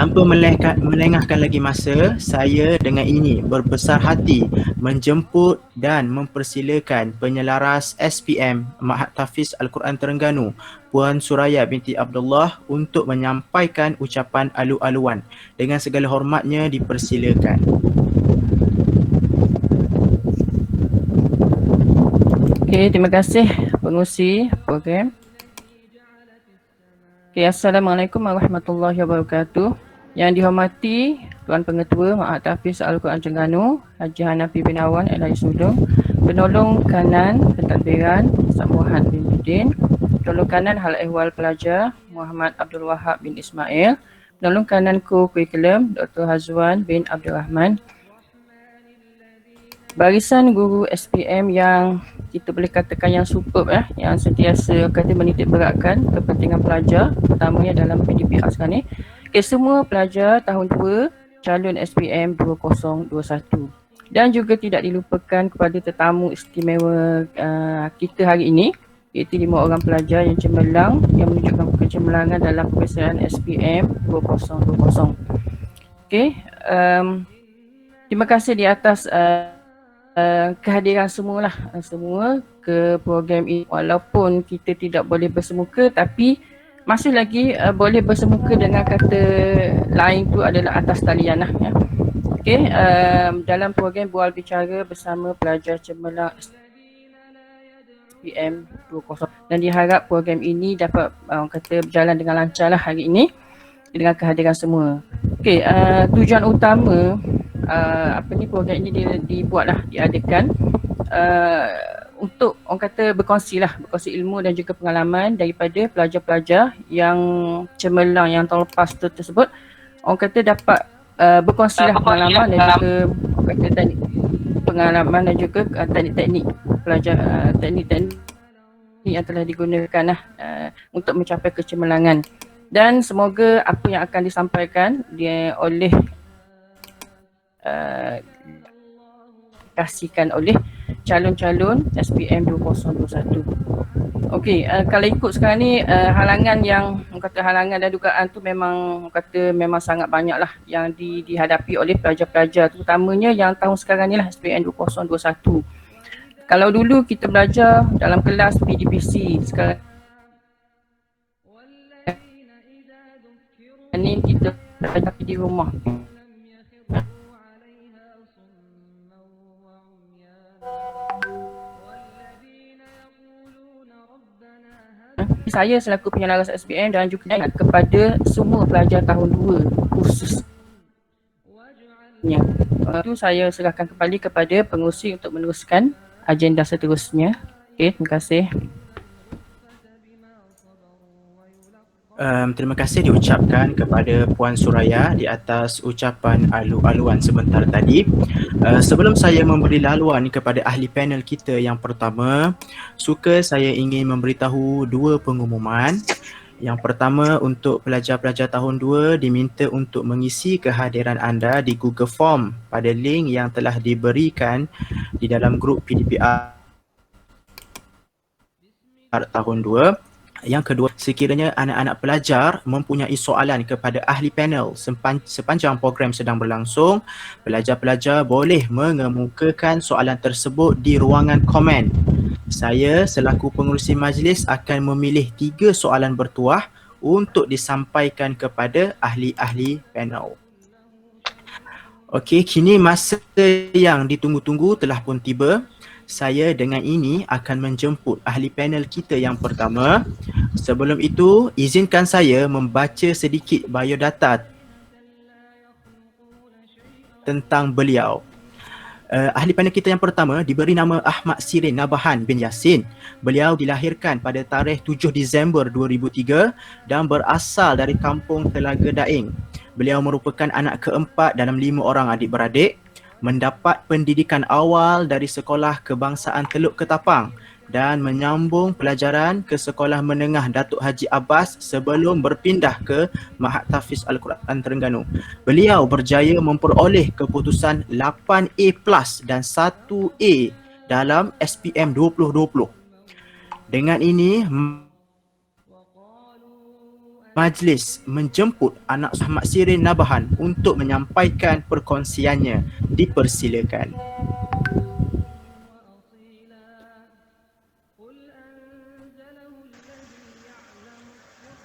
Tanpa melengahkan lagi masa, saya dengan ini berbesar hati menjemput dan mempersilakan penyelaras SPM Mahat Tahfiz Al-Quran Terengganu, Puan Suraya binti Abdullah untuk menyampaikan ucapan alu-aluan. Dengan segala hormatnya dipersilakan. Okey, terima kasih pengurusi program. Okay, Assalamualaikum warahmatullahi wabarakatuh. Yang dihormati Tuan Pengetua Mahat Tahfiz Al-Quran Terengganu, Haji Hanafi bin Awan Al Sudong, Penolong Kanan Pentadbiran Ustaz Muhammad bin Bidin, Penolong Kanan Hal Ehwal Pelajar Muhammad Abdul Wahab bin Ismail, Penolong Kanan Kurikulum Dr. Hazwan bin Abdul Rahman, barisan guru SPM yang kita boleh katakan yang superb yang sentiasa kata menitik beratkan kepentingan pelajar, terutamanya dalam PDPR sekarang ni. Okay, semua pelajar tahun 2 calon SPM 2021. Dan juga tidak dilupakan kepada tetamu istimewa kita hari ini, iaitu 5 orang pelajar yang cemerlang yang menunjukkan kecemerlangan dalam peperiksaan SPM 2020. Okay, terima kasih di atas kehadiran semua ke program ini. Walaupun kita tidak boleh bersemuka, tapi masih lagi boleh bersemuka dengan kata lain tu adalah atas talian ya. Okey, dalam program Bual Bicara bersama pelajar cemerlang SPM 20 dan diharap program ini dapat kata berjalan dengan lancar lah hari ini dengan kehadiran semua. Okey, tujuan utama program ini dibuatlah, diadakan untuk orang kata berkongsi ilmu dan juga pengalaman daripada pelajar-pelajar yang cemerlang yang tahun lepas tersebut. Orang kata dapat berkongsi pengalaman dan juga orang kata teknik pengalaman dan juga teknik-teknik pelajar, teknik-teknik yang telah digunakan untuk mencapai kecemerlangan. Dan semoga apa yang akan disampaikan oleh kasihkan oleh calon-calon SPM 2021. Okey, kalau ikut sekarang ni halangan yang kata halangan dan dugaan tu memang kata memang sangat banyak lah yang dihadapi oleh pelajar-pelajar, terutamanya yang tahun sekarang ni lah SPM 2021. Kalau dulu kita belajar dalam kelas PDPC, sekarang ni kita belajar di rumah. Saya selaku penyelaras SPM dan juga kepada semua pelajar tahun 2 khususnya. Itu saya serahkan kembali kepada pengurusi untuk meneruskan agenda seterusnya. Okey, terima kasih. Terima kasih diucapkan kepada Puan Suraya di atas ucapan alu-aluan sebentar tadi. Sebelum saya memberi laluan kepada ahli panel kita yang pertama, suka saya ingin memberitahu 2 pengumuman. Yang pertama, untuk pelajar-pelajar tahun 2 diminta untuk mengisi kehadiran anda di Google Form pada link yang telah diberikan di dalam grup PDPR tahun 2. Yang kedua, sekiranya anak-anak pelajar mempunyai soalan kepada ahli panel sepanjang program sedang berlangsung, pelajar-pelajar boleh mengemukakan soalan tersebut di ruangan komen. Saya selaku pengurusi majlis akan memilih 3 soalan bertuah untuk disampaikan kepada ahli-ahli panel. Okey, kini masa yang ditunggu-tunggu telah pun tiba. Saya dengan ini akan menjemput ahli panel kita yang pertama. Sebelum itu, izinkan saya membaca sedikit biodata tentang beliau. Ahli panel kita yang pertama diberi nama Ahmad Sirin Nabahan bin Yassin. Beliau dilahirkan pada tarikh 7 Disember 2003 dan berasal dari kampung Telaga Daing. Beliau merupakan anak keempat dalam 5 orang adik-beradik. Mendapat pendidikan awal dari Sekolah Kebangsaan Teluk Ketapang dan menyambung pelajaran ke Sekolah Menengah Datuk Haji Abbas sebelum berpindah ke Mahat Tahfiz Al-Quran Terengganu. Beliau berjaya memperoleh keputusan 8A+ dan 1A dalam SPM 2020. Dengan ini, Majlis menjemput anak Ahmad Sirin Nabahan untuk menyampaikan perkongsiannya. Dipersilakan.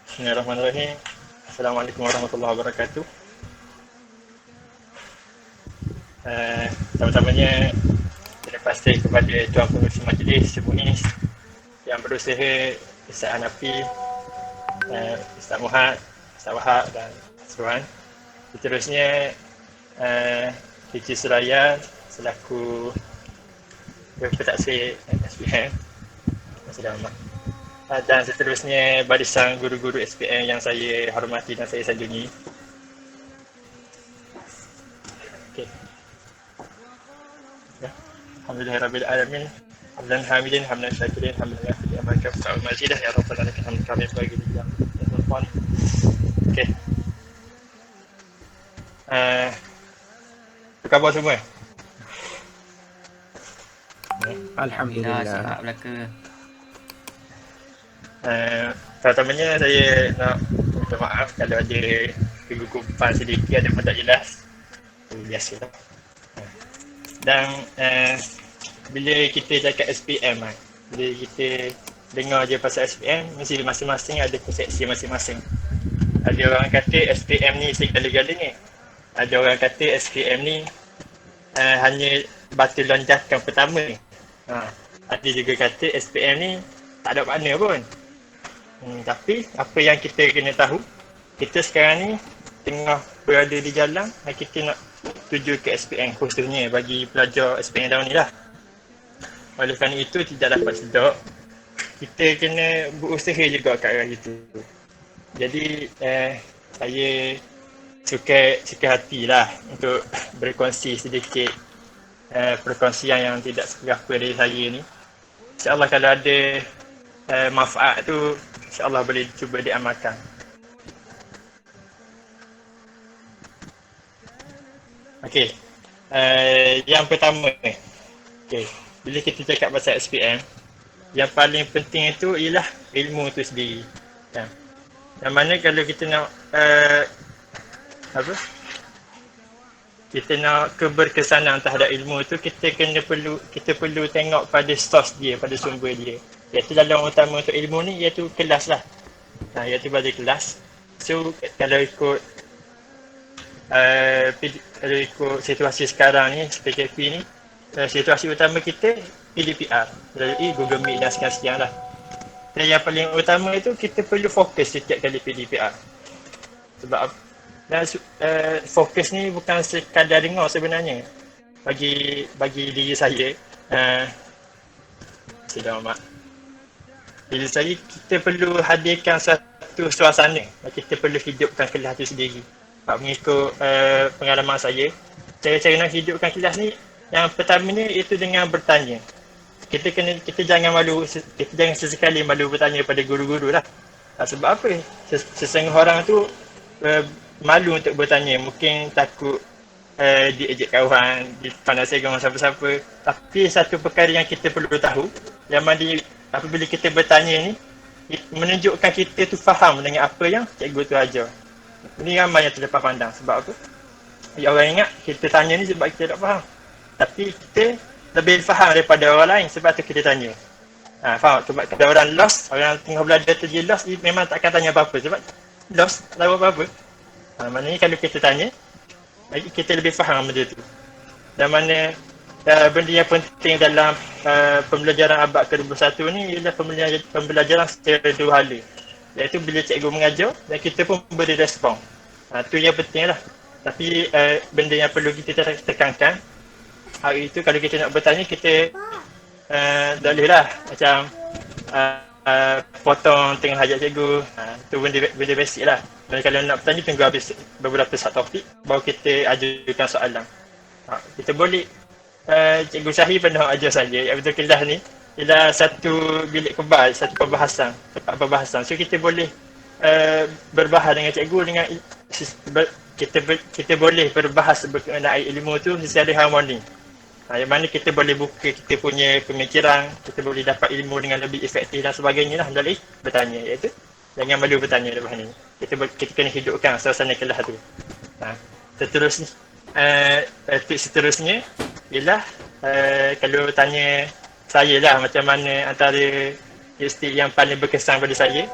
Bismillahirrahmanirrahim. Assalamualaikum warahmatullahi wabarakatuh. Pertama-tamanya terima kasih kepada Tuan Pengerusi Majlis Sebunis yang berusaha Ustaz Hanafi, Ustaz Muhammad, Ustaz Wahab dan Asruan. Seterusnya Cici Suraya selaku Pentaksir SPM. Selamat. Dan seterusnya barisan guru-guru SPM yang saya hormati dan saya sanjungi. Okay. Ya. Alhamdulillahirrabbilalamin. Hamdan hamidin, hamdan syakirin, hamdan fil amalka fa'al majidah ya rabbal alamin. Hamdan kami bagi dia. Okey. Apa khabar semua? Alhamdulillah. Sihat belaka. Pertamanya saya nak minta maaf kalau ada kegugupan sedikit ataupun tak jelas. Biasalah. Dan bila kita cakap SPM bila kita dengar je pasal SPM, mesti masing-masing ada persepsi masing-masing. Ada orang kata SPM ni segala-galanya. Ada orang kata SPM ni hanya batu lonjakan pertama. Ada juga kata SPM ni tak ada makna pun. Tapi apa yang kita kena tahu, kita sekarang ni tengah berada di jalan dan kita nak tuju ke SPM, khususnya bagi pelajar SPM tahun ni lah. Oleh kerana itu tidak dapat sedap, kita kena berusaha juga ke arah itu. Jadi saya suka hatilah untuk berkongsi sedikit perkongsian yang tidak seberapa dari saya ni. InsyaAllah kalau ada manfaat tu, InsyaAllah boleh cuba diamalkan. Okey, yang pertama, bila kita cakap pasal SPM, yang paling penting itu ialah ilmu tu sendiri. Yang mana kalau kita nak kita nak keberkesanan terhadap ilmu tu, kita perlu tengok pada source dia, pada sumber dia. Iaitu dalam utama untuk ilmu ni iaitu kelas lah. Iaitu pada kelas. So kalau ikut situasi sekarang ni, PKP ni, situasi utama kita PDPR melalui Google Meet dan sekian-sekian lah. Dan yang paling utama itu kita perlu fokus setiap kali PDPR. Sebab fokus ni bukan sekadar dengar sebenarnya. Bagi diri saya, diri saya, kita perlu hadirkan satu suasana. Kita perlu hidupkan kelas tu sendiri. Mengikut pengalaman saya, cara-cara nak hidupkan kelas ni, yang pertamanya itu dengan bertanya. Kita jangan malu, kita jangan sesekali malu bertanya pada guru-guru lah. Sebab apa? Sesengah orang tu malu untuk bertanya. Mungkin takut diejek kawan, dipandang segong siapa-siapa. Tapi satu perkara yang kita perlu tahu, yang mana apabila kita bertanya ni, menunjukkan kita tu faham dengan apa yang cikgu tu ajar. Ini ramai yang terlepas pandang. Sebab apa? Orang ingat kita tanya ni sebab kita tak faham. Tapi kita lebih faham daripada orang lain, sebab tu kita tanya. Faham? Sebab kalau orang lost, orang tengah belajar tu dia lost, dia memang tak akan tanya apa-apa. Sebab lost, tak tahu apa-apa. Maknanya kalau kita tanya, kita lebih faham benda tu. Dan mana benda yang penting dalam pembelajaran abad ke-21 ni ialah pembelajaran secara dua hala. Iaitu bila cikgu mengajar dan kita pun beri respon. Tu yang penting lah. Tapi benda yang perlu kita tekankan, hari itu kalau kita nak bertanya, kita tak boleh lah macam potong tengah hajat cikgu. Itu benda basic lah. Dan kalau nak bertanya, tunggu habis beberapa subtopik baru kita ajukan soalan. Kita boleh, Cikgu Syahir pernah ajar saya, iaitu kelas ni ialah satu bilik kebal, satu perbahasan, tempat perbahasan. So kita boleh berbahas dengan cikgu, dengan kita boleh berbahas mengenai ilmu tu secara harmoni. Yang mana kita boleh buka kita punya pemikiran, kita boleh dapat ilmu dengan lebih efektif dan sebagainya lah melalui bertanya, iaitu jangan malu bertanya lepas ni. kita kena hidupkan suasana kelas tu. Seterusnya tips seterusnya ialah kalau tanya saya lah macam mana antara tips yang paling berkesan pada saya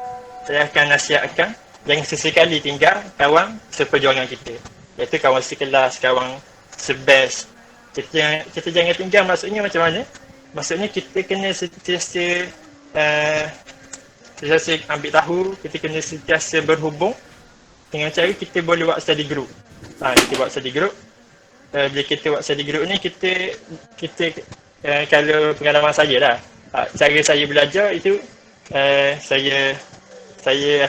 akan nasihatkan jangan sesekali tinggal kawan seperjuangan kita, iaitu kawan sekelas, kawan sebest. Kita jangan tinggal, maksudnya macam mana? Maksudnya kita kena sentiasa ambil tahu, kita kena sentiasa berhubung dengan cara kita boleh buat study group. Kita buat study group. Bila kita buat study group ni, kita kalau pengalaman saya lah, cara saya belajar itu saya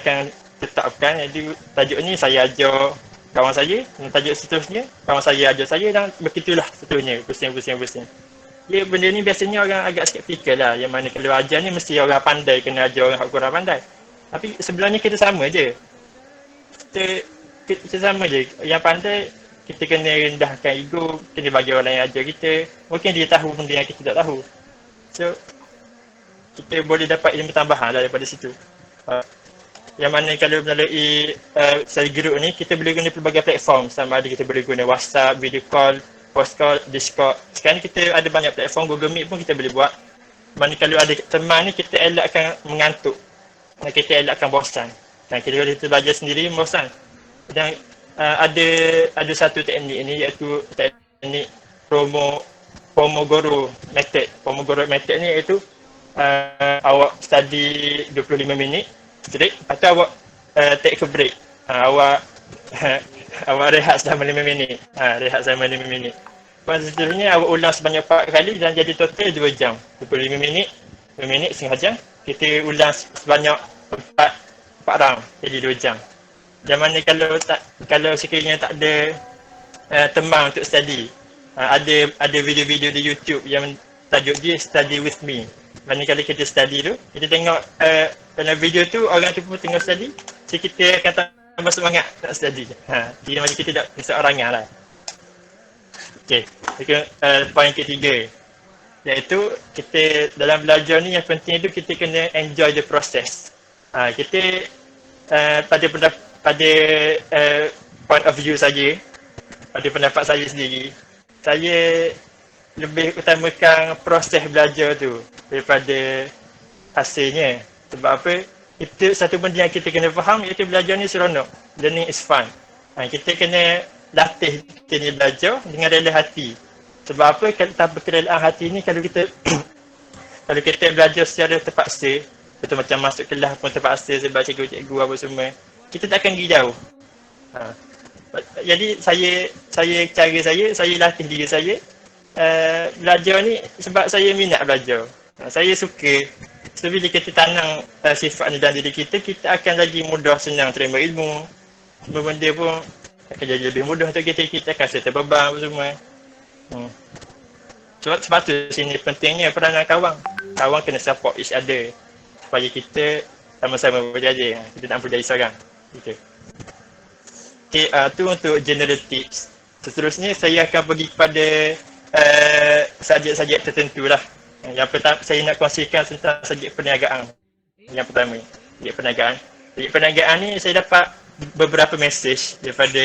akan tetapkan, jadi tajuk ni saya ajar kawan saya, dan tajuk seterusnya kawan saya ajar saya, dan begitulah seterusnya, pusing. Benda ni biasanya orang agak skeptikal lah, yang mana kalau ajar ni mesti orang pandai kena ajar orang kurang pandai. Tapi sebenarnya kita sama je. Kita sama je. Yang pandai kita kena rendahkan ego, kena bagi orang lain ajar kita. Mungkin dia tahu benda yang kita tak tahu. So, kita boleh dapat ilmu tambahan lah daripada situ. Yang mana kalau melalui study group ni, kita boleh guna pelbagai platform. Sama ada kita boleh guna WhatsApp, video call, post call, Discord. Sekarang kita ada banyak platform, Google Meet pun kita boleh buat. Mana kalau ada teman ni, kita elakkan mengantuk. Dan kita elakkan bosan. Dan kita boleh belajar sendiri bosan. Dan ada satu teknik ni, iaitu teknik Pomodoro Method. Pomodoro Method ni iaitu awak study 25 minit straight, atau awak take a break. Awak rehat selama 5 minit. Rehat selama 5 minit. Lepas seterusnya awak ulang sebanyak 4 kali dan jadi total 2 jam. 25 minit, 5 minit, setengah jam. Kita ulang sebanyak 4 round, jadi 2 jam. Yang mana kalau sekiranya tak ada teman untuk study, ada video-video di YouTube yang tajuk dia Study With Me. Mana kalau kita study tu, kita tengok dalam video tu orang tu pun tengok study, so kita akan tambah semangat nak study. Dia macam kita tak seorangan lah. Okey, poin ketiga, iaitu kita dalam belajar ni yang penting tu kita kena enjoy the process. Kita pada point of view saya, pada pendapat saya sendiri, saya lebih utamakan proses belajar tu daripada hasilnya. Sebab apa? Itu satu benda yang kita kena faham, iaitu belajar ni seronok. Learning is fun. Kita kena latih kita ni belajar dengan rela hati. Sebab apa? Kalau tanpa kerelaan hati ni, kalau kita kalau kita belajar secara terpaksa, betul macam masuk kelas pun terpaksa sebab cikgu-cikgu apa semua, kita tak akan pergi jauh. Jadi cara saya latih diri saya belajar ni sebab saya minat belajar. Saya suka. So bila kita tanam sifat ni dalam diri kita, kita akan lagi mudah senang terima ilmu. Semua benda pun akan jadi lebih mudah untuk kita akan settle beban apa semua. Sebab tu sini pentingnya peranan kawan. Kawan kena support each other supaya kita sama-sama berjaya. Kita tak perlu jadi seorang. Okay. Tu untuk general tips. Seterusnya saya akan pergi kepada subjek-subjek tertentu lah. Yang pertama, saya nak kongsikan tentang subjek perniagaan. Yang pertama, subjek perniagaan. Subjek perniagaan ni saya dapat beberapa mesej daripada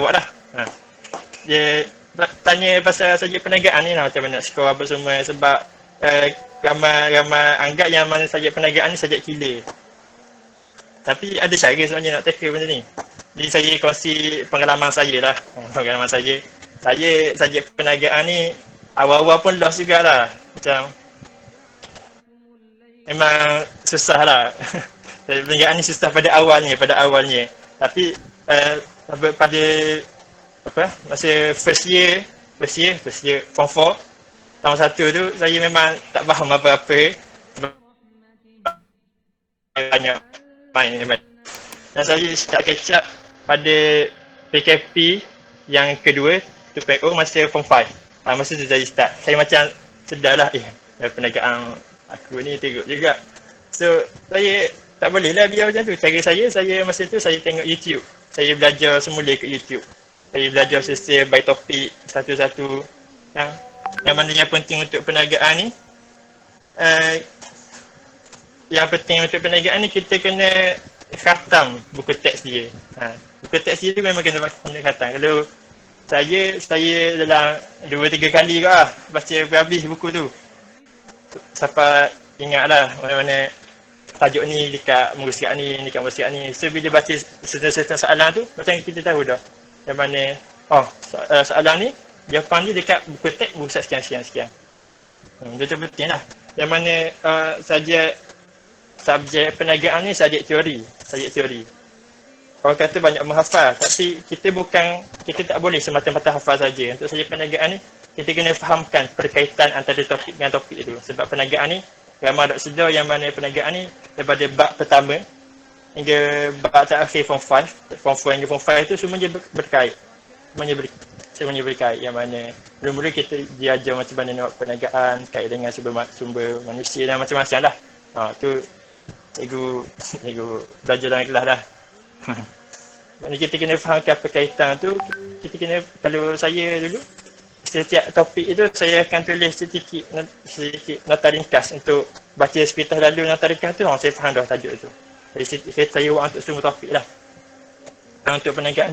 awak lah. Dia tanya pasal subjek perniagaan ni lah, macam mana nak skor apa semua. Sebab ramai anggap yang mana subjek perniagaan ni subjek killer. Tapi ada cara sebenarnya nak tackle benda ni. Jadi saya kongsi pengalaman saya lah. Pengalaman saya subjek perniagaan ni awal-awal pun lost jugalah. Macam memang susah lah. Perniagaan ni susah pada awalnya. Tapi pada masa first year form 4 tahun 1 tu, saya memang tak faham apa-apa. Banyak main. Dan saya start catch up pada PKP yang kedua 2.0 masa form 5. Masa tu saya start. Saya macam sedarlah, perniagaan aku ni teruk juga. So, saya tak boleh lah biar macam tu. Cara saya masa tu saya tengok YouTube. Saya belajar semula kat YouTube. Saya belajar sesuai by topik satu-satu. Yang mana yang penting untuk perniagaan ni, yang penting untuk perniagaan ni kita kena khatam buku teks dia. Buku teks dia tu memang kena khatam. Kalau saya dalam 2-3 kali ke baca habis buku tu. Sampai ingatlah mana-mana tajuk ni dekat muka ni, dekat muka ni. So bila baca certain soalan tu, macam kita tahu dah. Yang mana, soalan ni, jawapan dia dekat buku teks buku sekian. Betul penting lah. Yang mana subjek perniagaan ni subjek teori. Orang kata banyak menghafal, tapi kita tak boleh semata-mata hafal saja. Untuk subjek perniagaan ni, kita kena fahamkan perkaitan antara topik dengan topik itu. Sebab perniagaan ni, ramai tak sedar yang mana perniagaan ni daripada bab pertama hingga bab terakhir form 5, form 4 hingga form 5 tu semuanya berkait. Semuanya berkait. Yang mana mula-mula kita diajar macam mana nak buat perniagaan, kait dengan sumber manusia dan macam-macam lah. Tu cikgu belajar dalam kelas dah. Jadi kita kena fahamkan perkaitan tu. Kita kena, kalau saya dulu, setiap topik itu saya akan tulis sedikit nota ringkas untuk baca sepintas lalu nota ringkas tu, saya faham dah tajuk tu. Jadi saya buat untuk semua topik lah. Dan untuk perniagaan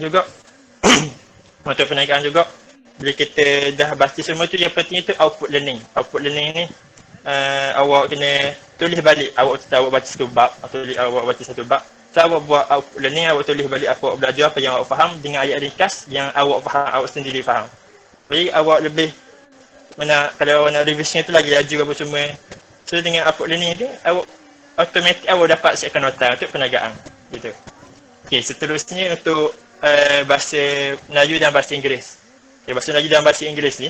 juga, bila kita dah baca semua tu, yang penting itu output learning. Output learning ni awak kena tulis balik. Awak baca satu bab, awak baca satu bab. So awak buat output learning, awak tulis balik apa awak belajar, apa yang awak faham dengan ayat ringkas yang awak faham, awak sendiri faham. Jadi awak lebih kalau awak nak revision tu lagi laju apa semua. So dengan output learning tu, awak automatik awak dapat siapkan nota untuk perniagaan gitu. Okey, seterusnya untuk bahasa Melayu dan bahasa Inggeris. Bahasa Melayu dan bahasa Inggeris ni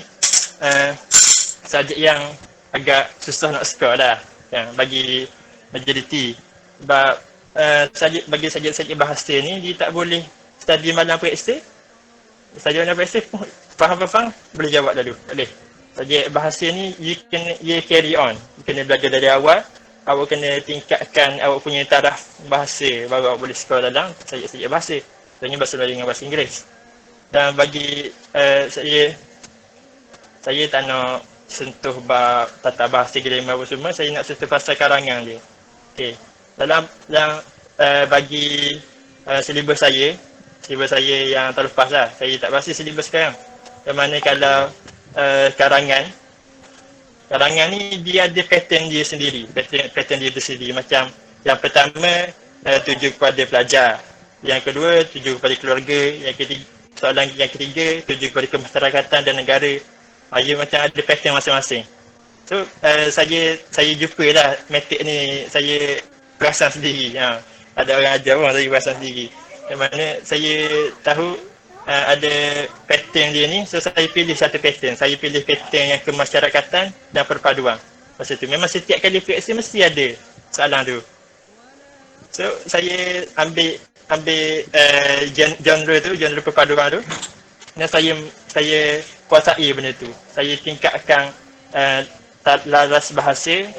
subjek yang agak susah nak score lah bagi majoriti. Sebab bagi subjek bahasa ni dia tak boleh study malam periksa. Study malam periksa pun faham boleh jawab lalu. Boleh. Subjek bahasa ni you carry on. You kena belajar dari awal. Awak kena tingkatkan awak punya taraf bahasa baru awak boleh score dalam subjek bahasa. Contohnya bahasa Melayu dengan bahasa Inggeris. Dan bagi saya tak nak sentuh bab tata bahasa grammar apa semua, saya nak sentuh pasal karangan dia. Okey. Dalam bagi silibus saya yang terlepas lah. Saya tak pasti silibus sekarang. Yang mana kalau karangan ni dia ada pattern dia sendiri. Pattern dia sendiri. Macam yang pertama tuju kepada pelajar. Yang kedua tuju kepada keluarga. Soalan yang ketiga tuju kepada kemasyarakatan dan negara. Ia macam ada pattern masing-masing. So saya jumpa lah metod ni, saya perasan sendiri. Ada orang ajar pun saya perasan sendiri. Yang mana saya tahu ada pattern dia ni, so saya pilih satu pattern. Saya pilih pattern yang kemasyarakatan dan perpaduan. Masa tu memang setiap kali periksa mesti ada soalan tu. So saya ambil genre perpaduan tu. Dan saya kuasai benda tu. Saya tingkatkan laras bahasa.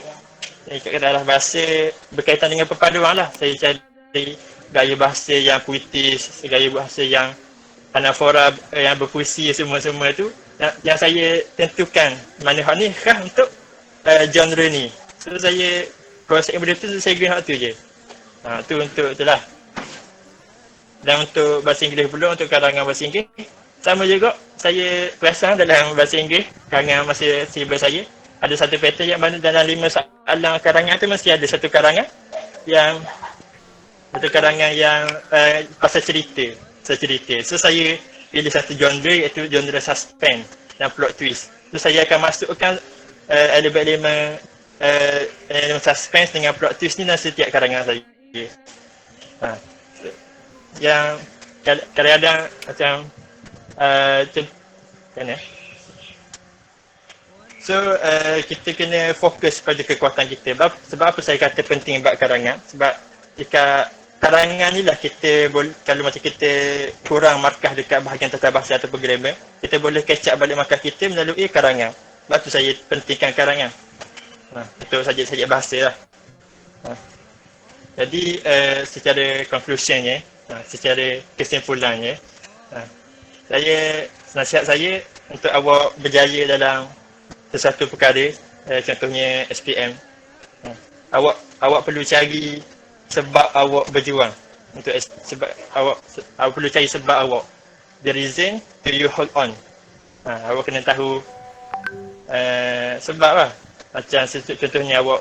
Berkaitan dengan perpaduan lah. Saya cari gaya bahasa yang puitis, gaya bahasa yang anafora, yang berpuisi, semua tu yang saya tentukan mana hak ni khas untuk genre ni. So saya proses benda tu, saya guna hak tu je. Tu untuk itulah. Dan untuk bahasa Inggeris pula, untuk karangan bahasa Inggeris sama juga. Saya perasan dalam bahasa Inggeris, karangan masa silibus saya, ada satu pattern yang mana dalam 5 soalan karangan tu mesti ada satu karangan yang pasal cerita. So saya pilih satu genre, iaitu genre suspense dan plot twist. So saya akan masukkan elemen suspense dengan plot twist ni dalam setiap karangan saya. Yang kadang-kadang macam kita kena fokus pada kekuatan kita. Sebab apa saya kata penting bab karangan? Sebab jika karangan ni lah kita boleh, kalau macam kita kurang markah dekat bahagian tata bahasa atau grammar, kita boleh catch up balik markah kita melalui karangan. Sebab tu saya pentingkan karangan. Itu saja bahasa lah. Jadi secara conclusionnya, secara kesimpulannya, nasihat saya untuk awak berjaya dalam sesuatu perkara, contohnya SPM, awak perlu cari sebab awak berjuang untuk sebab awak perlu cari sebab awak, the reason to you hold on. Awak kena tahu sebab lah. Macam contohnya awak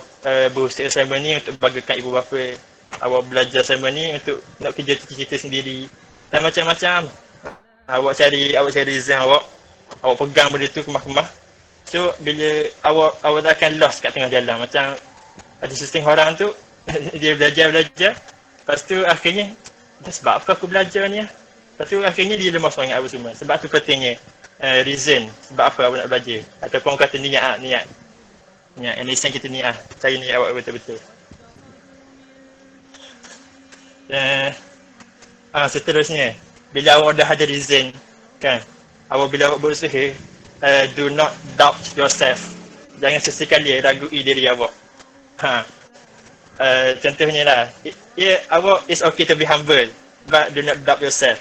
berusaha selama ni untuk banggakan ibu bapa, awak belajar selama ni untuk nak kerja cita-cita sendiri dan macam-macam. Awak cari reason awak pegang benda tu kemah-kemah. So bila awak tak akan lost kat tengah jalan. Macam ada setengah orang tu dia belajar, lepas tu akhirnya sebab apa aku belajar ni. Lepas tu akhirnya dia lemah semangat apa semua. Sebab tu pentingnya reason, sebab apa awak nak belajar. Ataupun kata niat. Alasan kita niat. Cari niat awak betul-betul. Seterusnya, bila awak dah ada reason kan, bila awak berusaha, do not doubt yourself. Jangan sesekali ragui diri awak. Contohnya lah, awak is okay to be humble, but do not doubt yourself.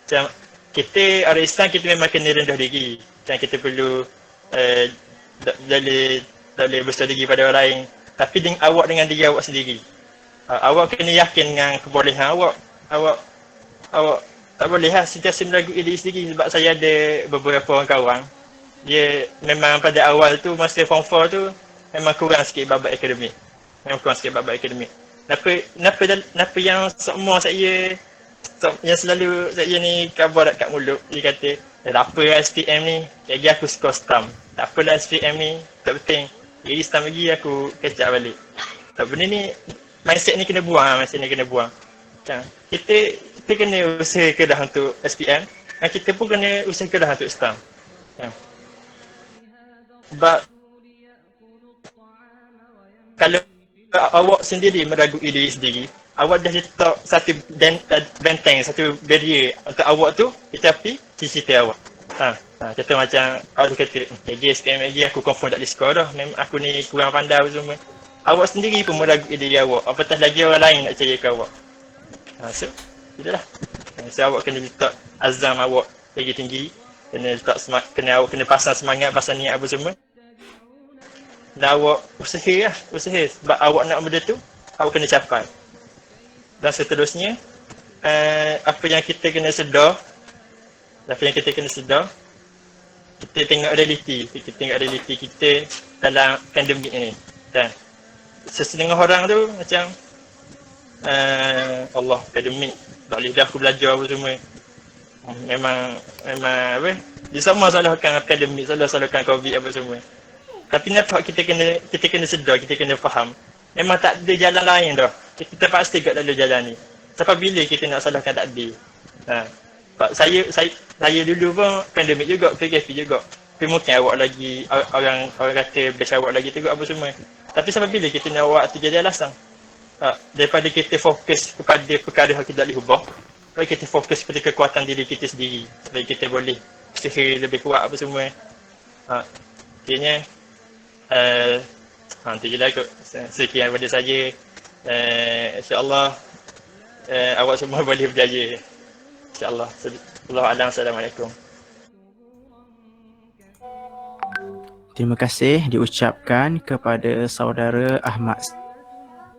Macam kita orang Islam, kita memang kena rendah diri. Macam kita perlu tak boleh besar diri pada orang lain. Tapi dengan diri awak sendiri. Awak kena yakin dengan kebolehan awak. Awak tak boleh sentiasa meragui diri sendiri. Sebab saya ada beberapa orang kawan, dia memang pada awal tu, masa form 4 tu, memang kurang sikit babak akademik. Kenapa yang semua yang selalu saya ni kabar kat mulut, dia kata, tak apa lah SPM ni, lagi aku skor STAM. Tak apalah SPM ni, tak penting. Jadi STAM lagi aku kecap balik. Tak, benda ni, mindset ni kena buang. Macam, kita kena usaha kedah untuk SPM, dan kita pun kena usaha kedah untuk STAM. Sebab kalau awak sendiri meragui diri sendiri, awak dah letak satu benteng, satu barrier untuk awak tu, tetapi cita-cita awak. Contoh macam awak kata, lagi SPM lagi aku confirm tak boleh skor dah, memang aku ni kurang pandai apa semua. Awak sendiri pun meragui diri awak, apatah lagi orang lain nak percaya ke awak. So, itulah. So awak kena letak azam awak lagi tinggi, awak kena pasang semangat, pasang niat apa semua. Dan awak usaha sebab awak nak benda tu, awak kena capai. Dan seterusnya, apa yang kita kena sedar, kita tengok realiti kita dalam pandemik ni. Dan sesetengah orang tu macam Allah, pandemik, tak boleh dah aku belajar apa semua. Memang apa, dia sama salahkan pandemik, salahkan COVID apa semua. Tapi nampak kita kena sedar, kita kena faham, memang tak ada jalan lain dah. Kita pasti kat dalam jalan ni. Sampai bila kita nak salahkan takdir? Saya dulu pun pandemik juga, PKP juga. Tapi mungkin awak lagi, orang kata best awak lagi teruk apa semua. Tapi sampai bila kita nak awak tu jadi alasan? Daripada kita fokus kepada perkara yang kita boleh ubah, supaya kita fokus pada kekuatan diri kita sendiri, supaya kita boleh usaha lebih kuat apa semua. Akhirnya itu je lah kot. Sekian daripada saya. InsyaAllah awak semua boleh berjaya. InsyaAllah. Wallahualam. Assalamualaikum. Terima kasih diucapkan kepada saudara Ahmad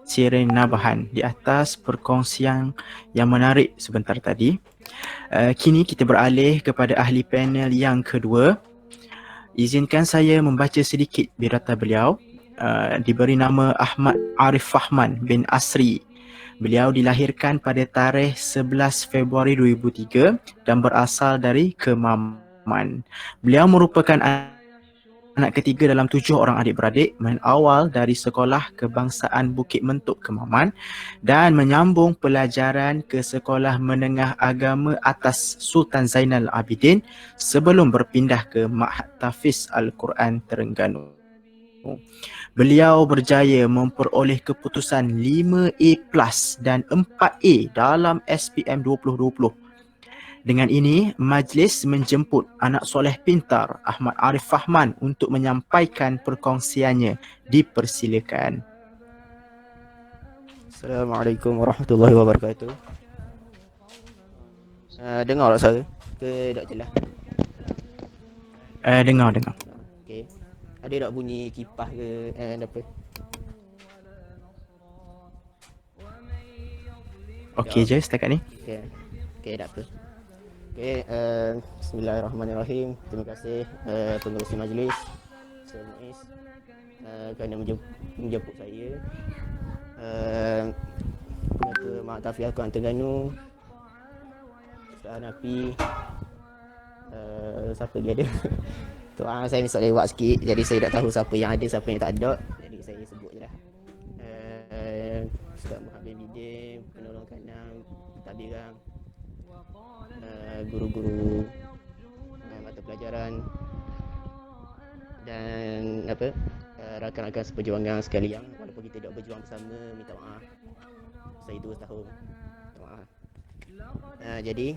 Sirin Nabahan di atas perkongsian yang menarik sebentar tadi. Kini kita beralih kepada ahli panel yang kedua. Izinkan saya membaca sedikit biodata beliau. Diberi nama Ahmad Arif Fahman bin Asri. Beliau dilahirkan pada tarikh 11 Februari 2003 dan berasal dari Kemaman. Beliau merupakan anak ketiga dalam 7 orang adik-beradik, awal dari Sekolah Kebangsaan Bukit Mentuk Kemaman dan menyambung pelajaran ke Sekolah Menengah Agama Atas Sultan Zainal Abidin sebelum berpindah ke Ma'had Tahfiz Al-Quran Terengganu. Beliau berjaya memperoleh keputusan 5A+ dan 4A dalam SPM 2020. Dengan ini, majlis menjemput anak soleh pintar Ahmad Arif Fahman untuk menyampaikan perkongsiannya. Dipersilakan. Assalamualaikum warahmatullahi wabarakatuh. Dengar tak saya? Ke tak jelas? Dengar. Okey. Ada tak bunyi kipas ke apa? Okey je setakat ni. Okey. Okey, tak apa. Okey, bismillahirrahmanirrahim. Terima kasih pengerusi majlis Ustaz Muiz kerana menjemput saya. Pengatur Mak Tafiah Kuala Terengganu, Ustaz Hanafi, siapa lagi ada? Saya misal lewat sikit, jadi saya tak tahu siapa yang ada, siapa yang tak ada. Jadi saya sebut je lah. Ustaz Muhammad Bidin, penolong kanan, pentadbiran, guru-guru mata pelajaran dan rakan-rakan seperjuangan sekalian, walaupun kita tak berjuang bersama, minta maaf. Saya 2 tahun. Minta maaf. Jadi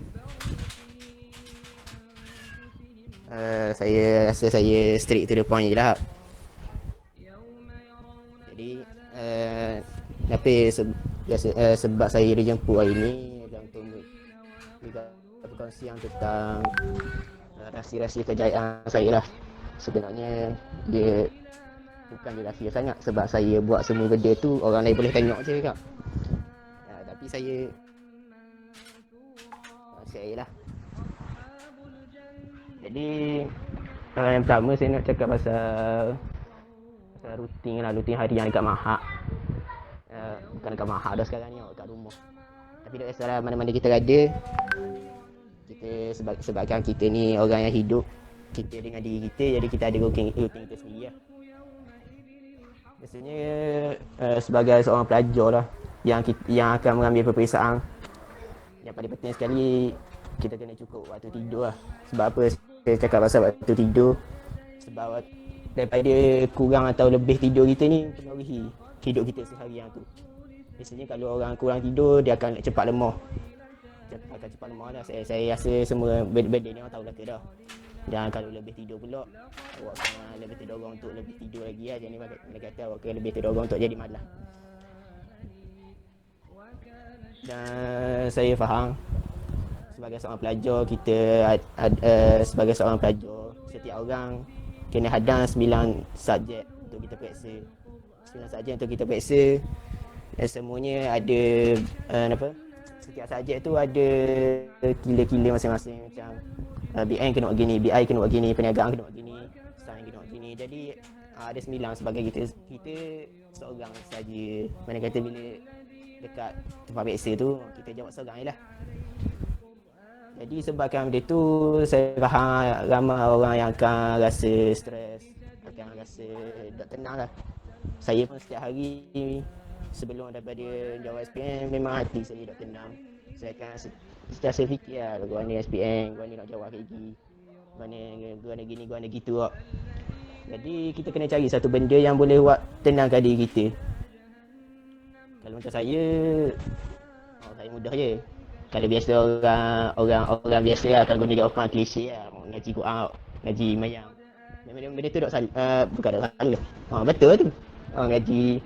saya rasa saya straight to the point je lah. Jadi sebab saya dijemput hari ni adalah untuk berkongsian tentang rahsia-rahsia kejayaan saya lah. Sebenarnya dia bukan dia rahsia sangat, sebab saya buat semua benda tu orang lain boleh tengok je kak. Tapi saya share lah. Jadi yang pertama saya nak cakap pasal rutin harian dekat Mahak. Bukan dekat Mahak dah sekarang ni, dekat rumah. Tapi tak kisahlah mana-mana kita ada. Kita sebabkan kita ni orang yang hidup kita dengan diri kita, jadi kita ada rutin kita sendiri lah. Biasanya sebagai seorang pelajar lah yang akan mengambil peperiksaan, yang paling penting sekali kita kena cukup waktu tidur lah. Sebab apa saya cakap pasal waktu tidur? Sebab daripada kurang atau lebih tidur kita ni mempengaruhi hidup kita seharian tu. Biasanya kalau orang kurang tidur, dia akan cepat lemah. Akan cepat lemah lah. Saya rasa semua benda ni orang tahu lah ke dah. Dan kalau lebih tidur pula, awak akan lebih terdorong untuk lebih tidur lagi lah. Jadi mana kata awak akan lebih terdorong untuk jadi malas. Dan saya faham sebagai seorang pelajar, sebagai seorang pelajar, setiap orang kena hadang 9 subjek untuk kita periksa. 9 subjek untuk kita periksa. Dan semuanya ada setiap subjek tu ada kila-kila masing-masing. Macam BN kena buat gini, BI kena buat gini, perniagaan kena buat gini, sains kena buat gini. Jadi ada 9 sebagai kita seorang saja. Mana kata bila dekat tempat periksa tu kita jawab seorang je lah. Jadi sebabkan benda tu, saya faham ramai orang yang akan rasa stres, akan rasa tak tenang lah. Saya pun setiap hari sebelum daripada jawab SPM, memang hati saya tak tenang. Saya akan setiap saya fikir lah, gua ni SPM, gua ni nak jawab lagi, gua ni gini, gua ni gitu lah. Jadi kita kena cari satu benda yang boleh buat tenangkan diri kita. Kalau macam saya mudah je. Kalau biasa orang biasa lah, akan guna jawapan klise lah, ngaji Quran, ngaji mayang. Benda tu bukan tak salah. Betul tu. Ngaji,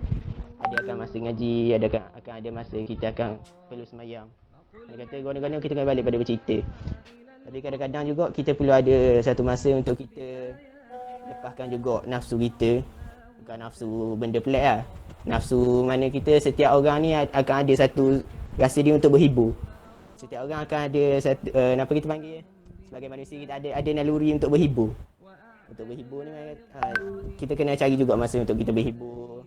ada akan masa ngaji, akan ada masa kita akan perlu semayang. Dia kata guna-guna kita kena balik pada bercerita. Tapi kadang-kadang juga kita perlu ada satu masa untuk kita lepaskan juga nafsu kita. Bukan nafsu benda pelik lah. Nafsu mana kita, setiap orang ni akan ada satu rasa dia untuk berhibur. Setiap orang akan ada satu, apa kita panggil, sebagai manusia kita ada naluri untuk berhibur. Untuk berhibur ni kita kena cari juga masa untuk kita berhibur.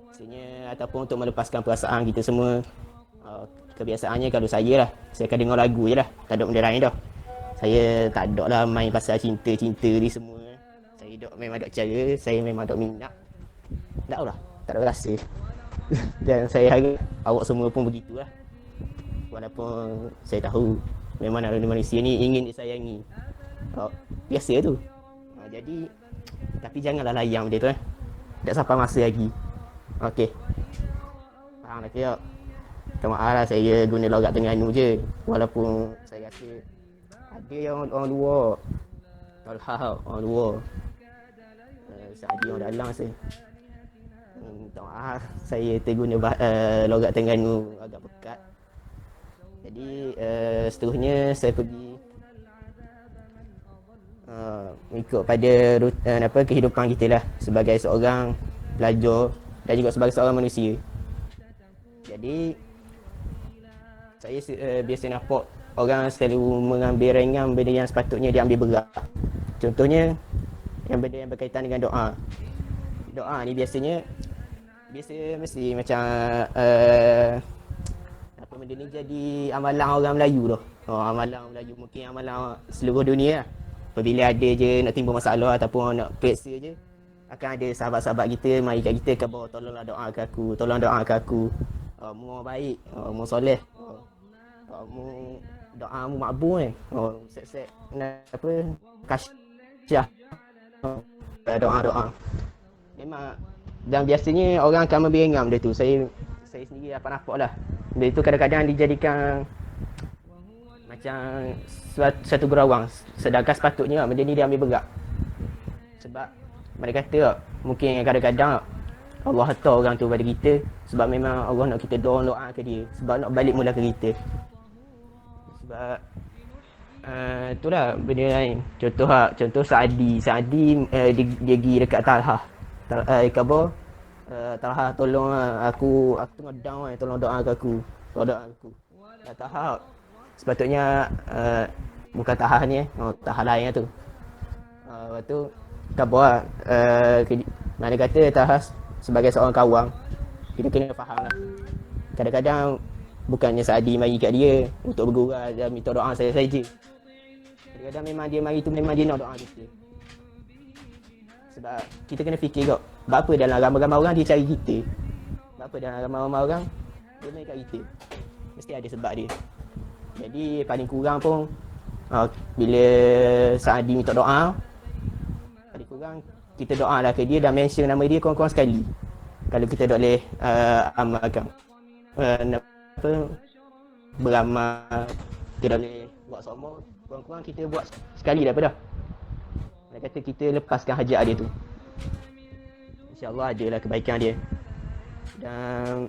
Maksudnya ataupun untuk melepaskan perasaan kita semua. Kebiasaannya kalau saya lah, saya akan dengar lagu je lah, tak ada benda lain dah. Saya tak ada lah main pasal cinta-cinta ni semua. Saya memang ada cara, saya memang ada minat. Tak tahu lah, tak ada rasa. Dan saya harap awak semua pun begitulah. Walaupun saya tahu memang manusia ni ingin disayangi. Biasa tu. Jadi tapi janganlah layang benda tu. Tak sampai masa lagi. Okey. Faham tak ya? Minta maaf lah, saya guna logat Terengganu je. Walaupun saya rasa ada yang orang luar. Orang luar. Sahaja orang dalam saya. Minta maaf, saya terguna logat Terengganu agak pekat. Jadi seterusnya saya pergi ikut pada kehidupan kita lah sebagai seorang pelajar dan juga sebagai seorang manusia. Jadi saya biasa nampak orang selalu mengambil ringan benda yang sepatutnya dia ambil berat. Contohnya yang benda yang berkaitan dengan doa. Doa ni biasa mesti macam apa benda ni jadi amalan orang Melayu tu. Amalan Melayu, mungkin amalan seluruh dunia lah. Apabila ada je nak timbul masalah ataupun nak periksa je, akan ada sahabat-sahabat kita mari kat kita khabar, tolonglah doakan aku, tolong doakan aku. Mu baik, mu soleh. Mu doamu makbul set apa kasyah. Doa. Memang dan biasanya orang akan membingam dia tu. Saya sendiri dapat nampak lah. Benda tu kadang-kadang dijadikan macam satu gerawang. Sedangkan sepatutnya benda ni dia ambil berat. Sebab mereka kata mungkin kadang-kadang Allah hantar orang tu pada kita sebab memang Allah nak kita doa ke dia. Sebab nak balik mula ke kita. Sebab itulah benda lain. Contoh Saadi dia pergi dekat Talha. Khabar Talha tolong aku tengah down tolong doakan aku. Talha sepatutnya bukan Talha ni Talha lain tu. Lepas tu khabar mana kata Talha sebagai seorang kawan kita kena faham lah. Kadang-kadang bukannya Saadi mari kat dia untuk bergurau dan minta doa saya saja. Kadang-kadang memang dia mari tu memang dia nak doa kita. Sebab kita kena fikir kok, berapa dalam ramai-ramai orang dia cari kita. Berapa dalam ramai-ramai orang dia main kat kita. Mesti ada sebab dia. Jadi paling kurang pun bila Saadi minta doa, paling kurang kita doa lah ke dia dan mention nama dia kurang-kurang sekali. Kalau kita tak boleh amalkan beramal, kita boleh buat semua, kurang-kurang kita buat sekali dah. Dia kata kita lepaskan hajat dia tu. InsyaAllah adalah kebaikan dia. Dan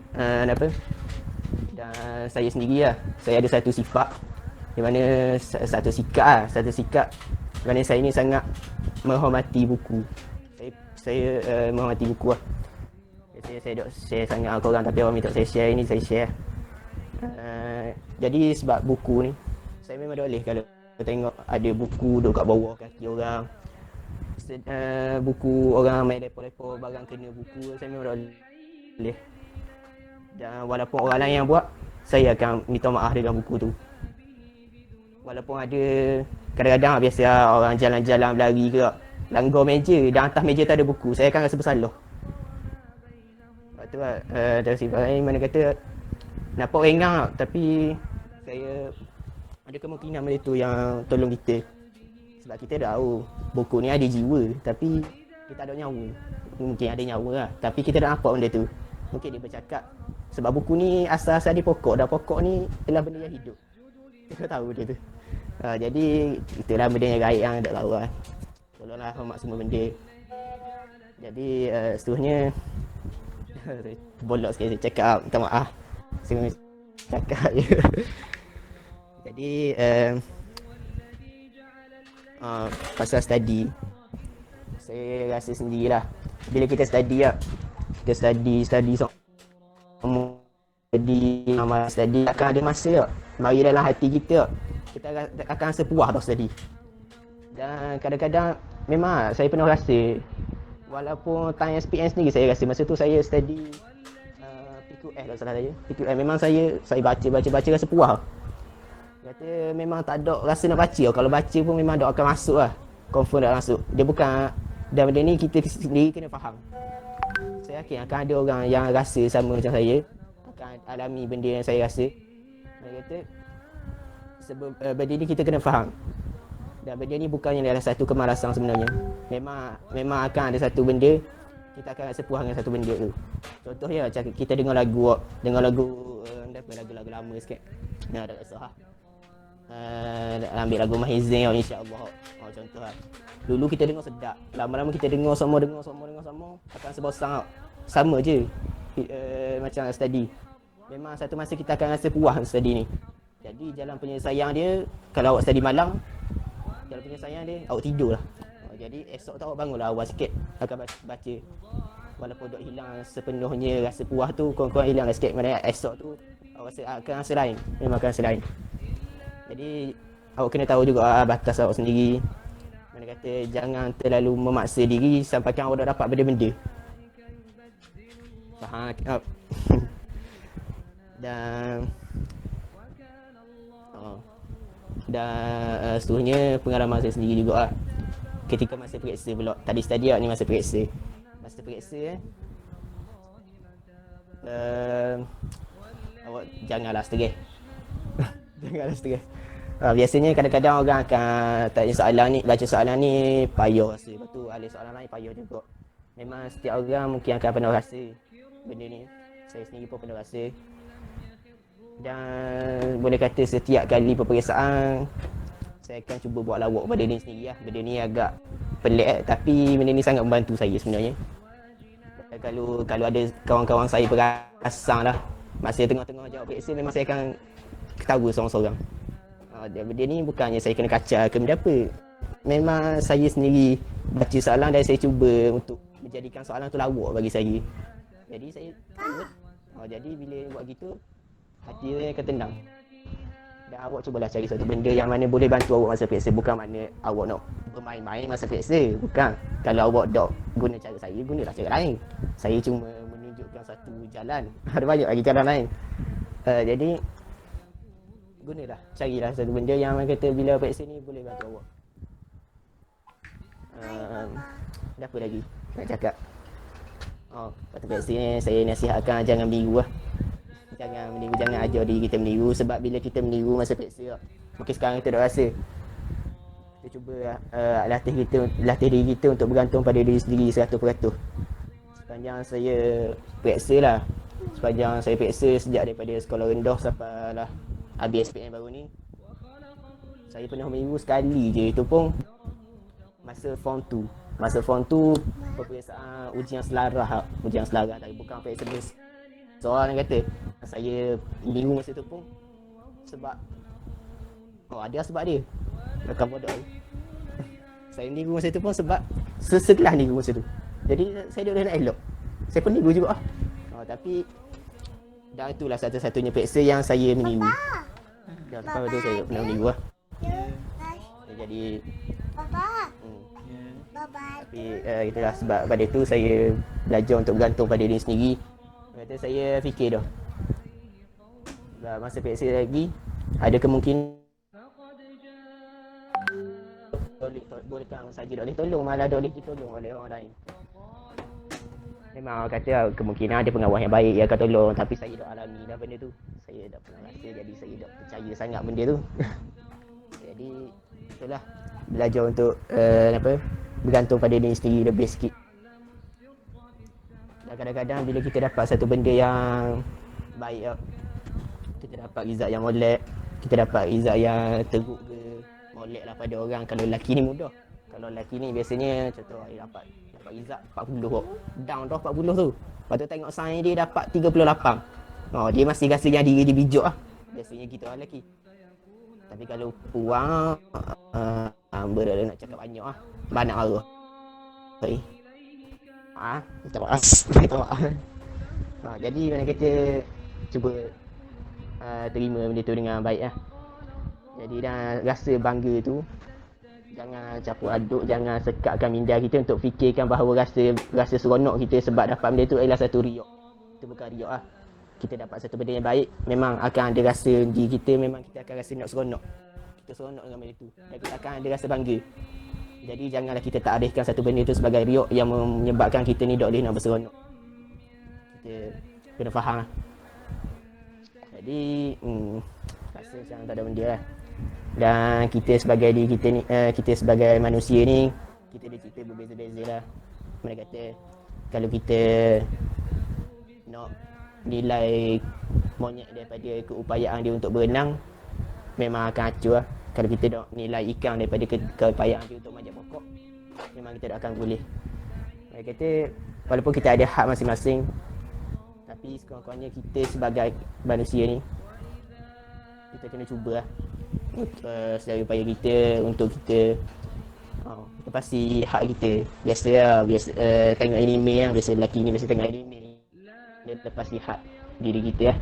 dan saya sendiri lah, saya ada satu sifat di mana satu sikap di mana saya ni sangat menghormati buku. Saya menghormati buku lah. Saya share sangat korang, tapi orang minta saya share ini, saya share. Jadi sebab buku ni, saya memang tak boleh kalau tengok ada buku duduk kat bawah kaki orang. Buku orang main lepo-lepo, barang kena buku, saya memang tak boleh. Dan walaupun orang lain yang buat, saya akan minta maaf dengan buku tu. Walaupun ada kadang-kadang biasa orang jalan-jalan berlari ke langgar meja, dan atas meja tu ada buku, saya akan rasa bersalah. Lepas tu lah, tersifat lain mana kata nampak ringan tapi saya ada kemungkinan benda tu yang tolong kita. Sebab kita tahu buku ni ada jiwa tapi kita ada nyawa. Mungkin ada nyawa lah, tapi kita tak nampak benda tu. Mungkin dia bercakap sebab buku ni asal-asal dia pokok, dan pokok ni adalah benda yang hidup. Kita tahu dia tu. Jadi itulah benda yang gaib yang tak tahu lah. Tolonglah hormat semua benda. Jadi seterusnya bolok sikit saya cakap, minta maaf. Saya cakap je. Jadi pasal study, saya rasa sendirilah. Bila kita study lah, kita study amal study akan ada masa tak mari dalam hati kita kita akan rasa puas tau study. Dan kadang-kadang memang saya pernah rasa, walaupun time SPM sendiri saya rasa masa tu saya study PQS kalau salah saya. PQS memang saya baca rasa puas. Kata memang tak ada rasa nak baca. Kalau baca pun memang tak akan masuk lah. Confirm tak masuk. Dia bukan, dan benda ni kita sendiri kena faham. Saya yakin akan ada orang yang rasa sama macam saya, akan alami benda yang saya rasa. Dia kata benda ni kita kena faham. Dan benda ni bukannya adalah satu kemalasan sebenarnya. Memang akan ada satu benda kita akan rasa puas dengan satu benda tu. Contohnya macam kita dengar lagu lagu lama sikit. Nah, tak kisah lah. Ambil lagu Mahizin insya-Allah. Contoh lah. Dulu kita dengar sedap. Lama-lama kita dengar sama akan sebosan. Sama je. Macam study. Memang satu masa kita akan rasa puas study ni. Jadi jalan penyelesaian dia, kalau awak study malam, jalan penyelesaian dia awak tidur lah. Jadi esok tu awak bangunlah awal sikit akan baca. walaupun dok hilang sepenuhnya rasa puas tu, kurang-kurang hilang sikit. Mana esok tu awak akan rasa lain, memang akan rasa lain. Jadi awak kena tahu juga batas awak sendiri. Mana kata jangan terlalu memaksa diri sampaikan awak dah dapat benda-benda. Faham? Dan seterusnya pengalaman saya sendiri juga lah. Ketika masa periksa pula, tadi stadia ni masa periksa. Masa periksa awak janganlah stres. Janganlah stres. Biasanya kadang-kadang orang akan tanya soalan ni, baca soalan ni payah rasa. Lepas tu alih soalan lain payah juga. Memang setiap orang mungkin akan pernah rasa benda ni. Saya sendiri pun pernah rasa. Dan boleh kata setiap kali peperiksaan saya akan cuba buat lawak pada diri sendiri lah. Benda ni agak pelik tapi benda ni sangat membantu saya sebenarnya. Kalau ada kawan-kawan saya perasan lah, masa tengah-tengah jawab periksa memang saya akan ketawa seorang-seorang. Benda ni bukannya saya kena kacau ke benda apa. Memang saya sendiri baca soalan dan saya cuba untuk menjadikan soalan tu lawak bagi saya. Jadi saya jadi bila buat gitu hati saya akan tenang. Dan awak cubalah cari satu benda yang mana boleh bantu awak masa periksa. Bukan makna awak nak bermain-main masa periksa. Bukan. Kalau awak dah guna cara saya, gunalah cara lain. Saya cuma menunjukkan satu jalan. Ada banyak lagi jalan lain. Jadi gunalah, carilah satu benda yang mana kata bila periksa ni boleh bantu awak. Ada apa lagi nak cakap? Kata periksa ni saya nasihatkan jangan meniru lah. Jangan meniru, jangan ajar diri kita meniru. Sebab bila kita meniru masa periksa, mungkin sekarang kita dah rasa, kita cuba latih diri kita untuk bergantung pada diri sendiri 100%. Sepanjang saya periksa lah, sepanjang saya periksa sejak daripada sekolah rendah sampai lah habis SPM baru ni, saya pernah meniru sekali je. Itu pun masa form 2. Masa form 2 peperiksaan ujian selarah tapi bukan periksa soalan yang kata saya meniru masa tu pun sebab ada sebab dia rekam bodoh ni. Saya meniru masa tu pun sebab seselah meniru masa tu. Jadi saya dah nak elok. Saya pun meniru juga tapi dan itulah satu-satunya periksa yang saya meniru. Dan lepas tu saya pernah meniru lah. Jadi tapi itulah sebab pada tu saya belajar untuk bergantung pada diri sendiri. Kata saya fikir dah masa periksa lagi ada kemungkinan bolehkah saja tak boleh tolong, malah tak boleh ditolong oleh orang lain. Memang kata kemungkinan ada pengawas yang baik yang akan tolong, tapi saya dah alami dah benda tu. Saya dah pernah rasa, jadi saya dah percaya sangat benda tu. Jadi itulah belajar untuk bergantung pada diri sendiri lebih sikit. Dan kadang-kadang bila kita dapat satu benda yang baik, kita dapat result yang molek, kita dapat result yang teruk ke molek lah pada orang. Kalau lelaki ni mudah. Kalau lelaki ni biasanya contoh dapat result 40 down dah 40 tu. Lepas tu tengok sains dia dapat 38. Dia masih rasa yang diri dia bijak lah. Biasanya gitu lah lelaki. Tapi kalau puang dah nak cakap banyak lah. Banyak arah. Minta maaf. Jadi mana kita cuba terima benda tu dengan baik lah. Jadi dan rasa bangga tu jangan campur aduk, jangan sekatkan minda kita untuk fikirkan bahawa rasa seronok kita sebab dapat benda tu adalah satu riak. Itu bukan riak lah. Kita dapat satu benda yang baik, memang akan ada rasa di kita, memang kita akan rasa nak seronok. Kita seronok dengan benda tu dan kita akan ada rasa bangga. Jadi janganlah kita takrifkan satu benda tu sebagai riak yang menyebabkan kita ni tak boleh nak berseronok. Kita kena faham lah. Jadi rasa macam tak ada benda lah. Dan kita sebagai diri kita ni, kita sebagai manusia ni, kita ada cerita berbeza-beza lah. Mereka kata kalau kita nak nilai monyet daripada keupayaan dia untuk berenang, memang akan hancur lah. Kalau kita nak nilai ikan daripada keupayaan dia untuk manjat pokok, memang kita tak akan boleh. Mereka kata walaupun kita ada hak masing-masing, tapi sekurang-kurangnya kita sebagai manusia ni, kita kena cuba lah sedaya upaya kita untuk kita Pasti hak kita. Biasa lah, biasa tengok anime lah, biasa lelaki ni biasa tengok anime. Dia lepasi hak diri kita lah.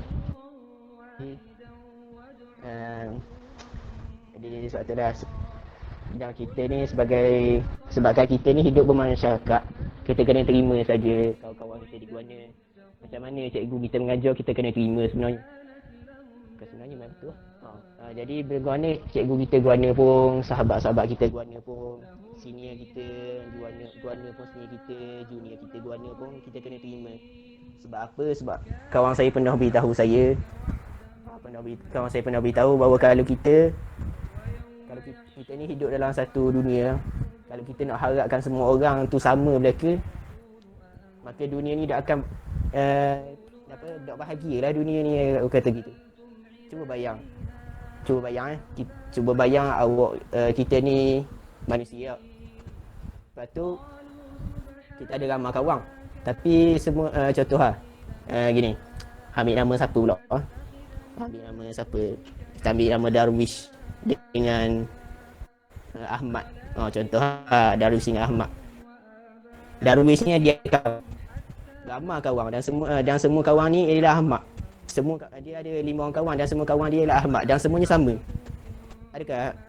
Jadi sebab tu dah, dan kita ni sebabkan kita ni hidup bermasyarakat, kita kena terima saja kawan-kawan kita di guana. Macam mana cikgu kita mengajar, kita kena terima sebenarnya. Bukan sebenarnya memang betul. Jadi berguana, cikgu kita guana pun, sahabat-sahabat kita guana pun, senior kita guana pun, senior kita, junior kita guana pun, kita kena terima. Sebab apa? Sebab kawan saya pernah beritahu saya, bahawa kalau kita ni hidup dalam satu dunia, kalau kita nak harapkan semua orang tu sama belaka, maka dunia ni tak akan tak bahagialah dunia ni, kata gitu. Cuba bayang awak, kita ni manusia. Lepas tu kita ada ramai kawan, tapi semua contoh gini, ambil nama siapa pula? Kita ambil nama Darwish dengan Ahmad. Contoh Darwish dengan Ahmad. Darwish ni dia ramai kawan, dan semua kawan ni ialah Ahmad. Dia ada 5 orang kawan dan semua kawan dia ialah Ahmad, dan semuanya sama. Adakah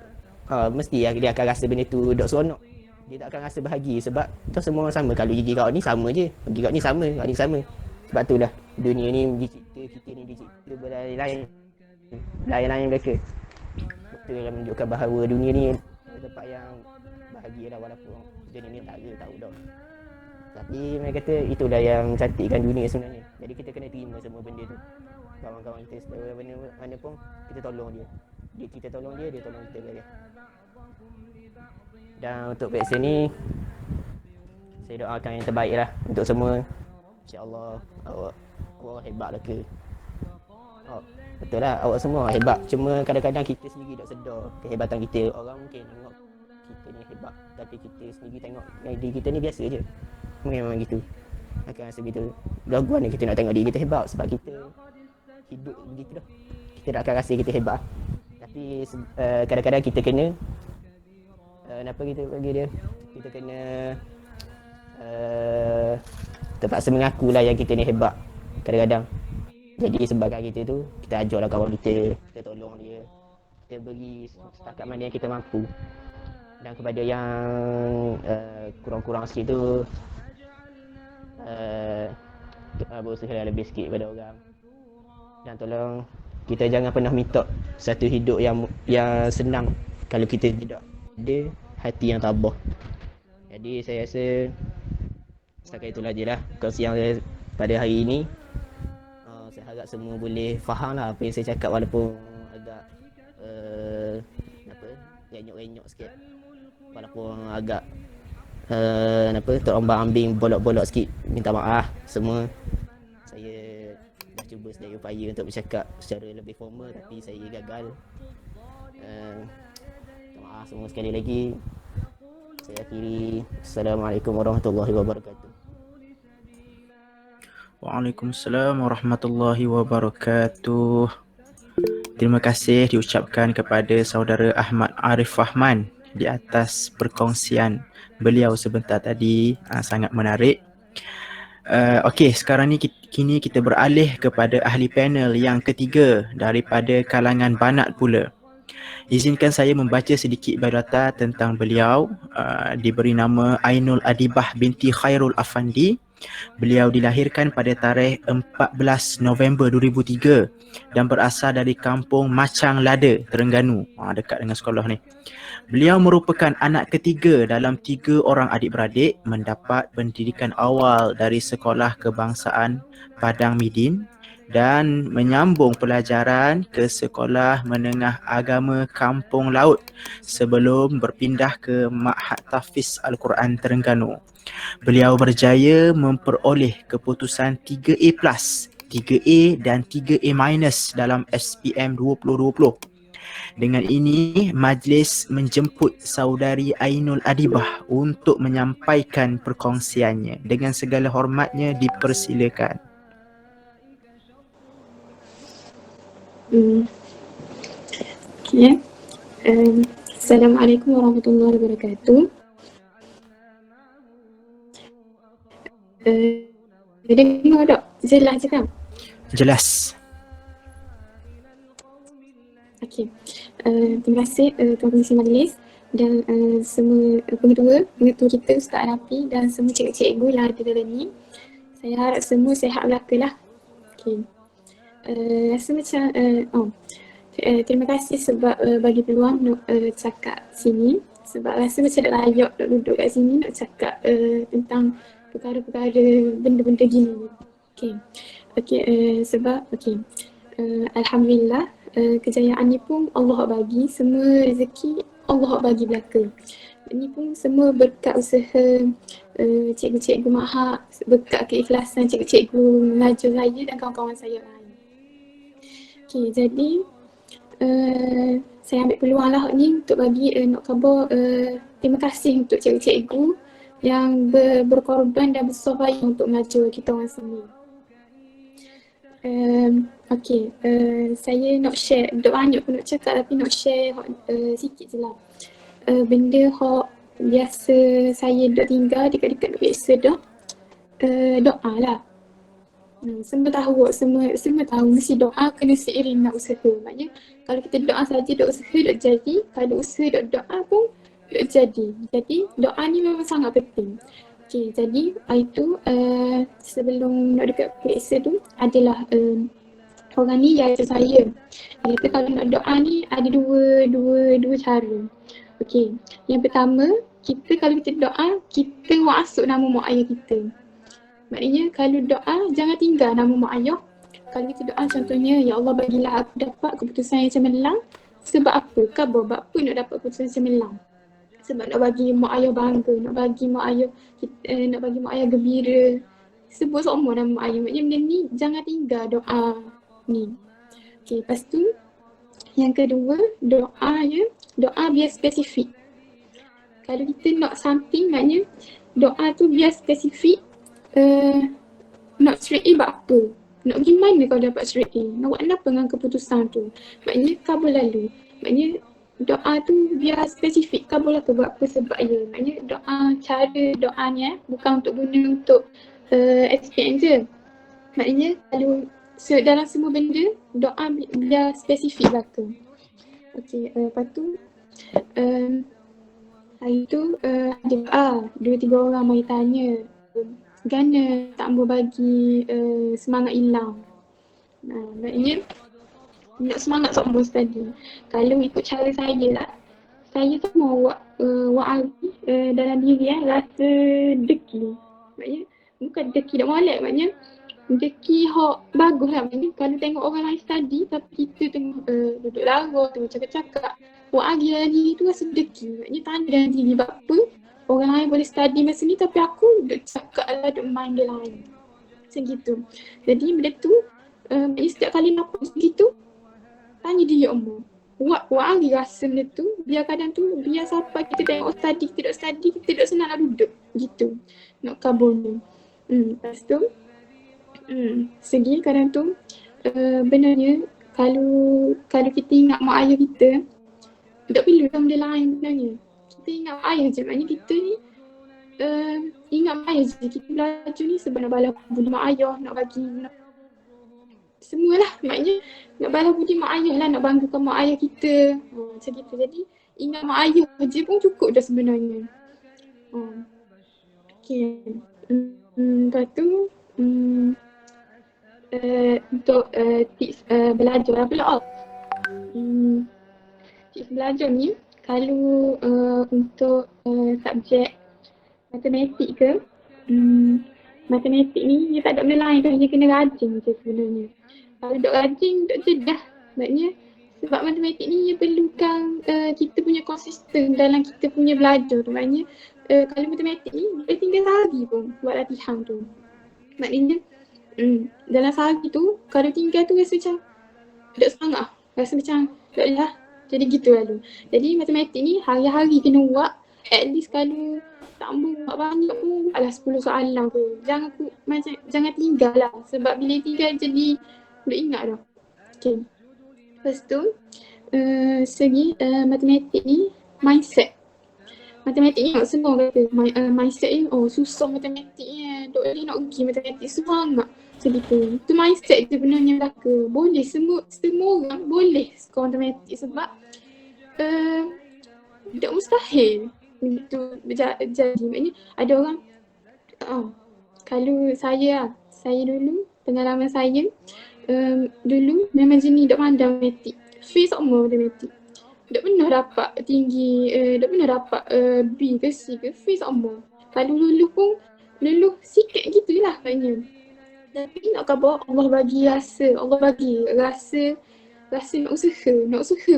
mesti dia akan rasa benda tu dok seronok? Dia tak akan rasa bahagia sebab tu semua orang sama. Kalau gigi kau ni sama je, gigi kau ni sama, kau ni sama. Sebab itulah dunia ni dicipta, kita ni dicipta berlain-lain mereka. Betul yang menunjukkan bahawa dunia ni tempat yang bahagia lah, walaupun dunia ni tak ada tahu dah. Tapi mereka kata itulah yang cantikkan dunia sebenarnya. Jadi kita kena terima semua benda tu. Kawan-kawan kita sedara mana pun, kita tolong dia. Kita tolong dia, dia tolong kita balik. Dan untuk vaksin ni, saya doakan yang terbaik lah untuk semua. InsyaAllah awak hebat lah ke. Betul lah, awak semua hebat. Cuma kadang-kadang kita sendiri tak sedar kehebatan kita. Orang mungkin tengok kita ni hebat, tapi kita sendiri tengok diri kita ni biasa je. Memang gitu. Akan rasa begitu. Laguan kita nak tengok diri kita hebat sebab kita hidup begitu dah. Kita tak akan rasa kita hebat. Tapi kadang-kadang kita kena apa kita bagi dia? Kita kena terpaksa mengaku lah yang kita ni hebat kadang-kadang. Jadi sebabkan kita tu, kita ajarlah kawan kita tolong dia, kita beri setakat mana yang kita mampu. Dan kepada yang kurang-kurang sikit tu, berusaha lebih sikit kepada orang. Dan tolong kita jangan pernah minta satu hidup yang senang kalau kita tidak ada hati yang tabah. Jadi saya rasa setakat itulah je lah kongsian saya pada hari ini. Saya harap semua boleh faham lah apa yang saya cakap, walaupun agak renyok-renyok sikit, walaupun agak terombang-ambing, bolok-bolok sikit. Minta maaf semua. Saya dah cuba sedaya upaya untuk bercakap secara lebih formal, tapi saya gagal. Minta maaf semua sekali lagi. Saya akhiri. Assalamualaikum warahmatullahi wabarakatuh. Waalaikumsalam warahmatullahi wabarakatuh. Terima kasih diucapkan kepada saudara Ahmad Arif Fahman di atas perkongsian beliau sebentar tadi. Sangat menarik. Okey, sekarang ni kini kita beralih kepada ahli panel yang ketiga daripada kalangan Banat pula. Izinkan saya membaca sedikit biodata tentang beliau. Diberi nama Ainul Adibah binti Khairul Afandi. Beliau dilahirkan pada tarikh 14 November 2003 dan berasal dari kampung Macang Lada, Terengganu. Dekat dengan sekolah ni. Beliau merupakan anak ketiga dalam 3 orang adik-beradik, mendapat pendidikan awal dari Sekolah Kebangsaan Padang Midin dan menyambung pelajaran ke Sekolah Menengah Agama Kampung Laut sebelum berpindah ke Ma'had Tahfiz Al-Quran Terengganu. Beliau berjaya memperoleh keputusan 3A+, 3A dan 3A- dalam SPM 2020. Dengan ini, majlis menjemput saudari Ainul Adibah untuk menyampaikan perkongsiannya. Dengan segala hormatnya, dipersilakan. Okay. Assalamualaikum warahmatullahi wabarakatuh. dengar tak? Jelas je kan? Jelas. Okey. Terima kasih Tuan Pengisi Majlis dan semua pengetua kita, Ustaz Nafi dan semua cikgu-cikgu yang ada dalam ni. Saya harap semua sihat belaka lah. Okey. Rasa macam terima kasih sebab bagi peluang nak cakap sini. Sebab rasa macam tak layak nak duduk kat sini nak cakap tentang perkara-perkara benda-benda gini. Sebab Alhamdulillah kejayaan ni pun Allah bagi, semua rezeki Allah bagi belaka. Ini pun semua berkat usaha cikgu-cikgu mahak, berkat keikhlasan cikgu-cikgu mengajar saya dan kawan-kawan saya lain. Jadi saya ambil peluang lah ni untuk bagi nak khabar terima kasih untuk cikgu-cikgu yang berkorban dan bersusah payah untuk mengajar kita orang semua. Saya nak share, tak banyak pun nak cakap tapi nak share sikit je lah. Benda yang biasa saya duk tinggal dekat-dekat duk biasa dah. Doa lah. Semua tahu, semua tahu mesti doa kena seiring dengan usaha. Maknanya kalau kita doa saja duk usaha duk jadi, kalau usaha duk doa pun duk jadi. Jadi doa ni memang sangat penting. Jadi itu sebelum nak dekat periksa tu adalah orang ni yang ajar saya. Dia kata kalau nak doa ni ada dua cara. Yang pertama, kalau kita doa, kita masuk nama mak ayah kita. Maknanya kalau doa jangan tinggal nama mak ayah. Kalau kita doa contohnya, ya Allah bagilah aku dapat keputusan yang cemerlang. Sebab apa? Khabar apa nak dapat keputusan cemerlang? Sebab nak bagi mak ayah bangga, nak bagi mak ayah gembira. Sebut semua nama mak ayah. Maknanya benda ni jangan tinggal doa ni. Lepas tu yang kedua, doa biar spesifik. Kalau kita nak something, maknanya doa tu biar spesifik. Nak straight A buat apa? Nak pergi mana kau dapat straight A? Nak buat apa dengan keputusan tu? Maknanya kabul lalu. Maknanya doa tu biar spesifik. Kabul lah tu buat apa sebab ya. Maknanya cara doa ni bukan untuk guna untuk SPM je. Maknanya kalau dalam semua benda, doa biar spesifik lah tu. Lepas tu hari tu ada 2-3 orang mari tanya gana tak mau bagi semangat hilang. Maknanya nak semangat sombong tadi. Kalau ikut cara saya lah, saya tu mau wa'ali dalam diri rasa deki. Maknanya bukan deki tak molek, maknanya deki bagus lah. Maknanya kalau tengok orang lain study tapi kita tengok duduk lara, tengok cakap-cakap, wa'ali dalam diri tu rasa deki. Maknanya tanya dalam diri sebab apa orang lain boleh study masa ni tapi aku duduk cakap lah, duduk main dia lain. Macam gitu. Jadi benda tu setiap kali nampak macam gitu, tanya dia umur. Wa'ali rasa benda tu, biar kadang tu, biar sampai kita tengok study, kita duduk senang nak duduk. Gitu. Nak kabur ni. Lepas tu, segi kadang tu, benarnya kalau kita ingat mak ayah kita, tak perlu benda lain sebenarnya. Kita ingat mak ayah je, maknanya kita ni ingat mak ayah je. Kita belajar ni sebab nak balas budi mak ayah, nak bagi semualah. Maknanya nak balas budi mak ayah lah, nak banggakan mak ayah kita. Macam gitu. Jadi ingat mak ayah je pun cukup dah sebenarnya. Lepas tu untuk tips belajar pula. Tips belajar ni kalau untuk subjek matematik ke, matematik ni dia tak ada benda lain dah, dia kena rajin je sebenarnya. Kalau duk rajin, duk jedah. Maknanya sebab matematik ni dia perlukan kita punya konsisten dalam kita punya belajar tu. Maknanya kalau matematik ni boleh tinggal sehari pun buat latihan tu. Maknanya dalam sehari tu kalau tinggal tu rasa macam tak semangat. Rasa macam tak lah. Jadi gitu lalu. Jadi matematik ni hari-hari kena buat. At least kalau tak mampu buat banyak pun buatlah 10 soalan tu. Jangan tinggal lah. Sebab bila tinggal jadi boleh ingat dah. Lepas tu segi matematik ni mindset. Matematik ni senang kata. Mindset ni susah matematik ni. duk boleh nak pergi matematik, semangat macam gitu. Itu mindset je sebenarnya belaka. Boleh, semua orang boleh skor matematik sebab tak mustahil begitu jadi. Maknanya ada orang kalau saya dulu, pengalaman saya dulu memang jenis tak pandang matematik. Fail semua matematik. Tak pernah dapat tinggi, tak pernah dapat B ke C ke, fail semua. Kalau lulu pun, lulu sikit gitulah maknanya. Tapi nak khabar Allah bagi rasa, rasa nak usaha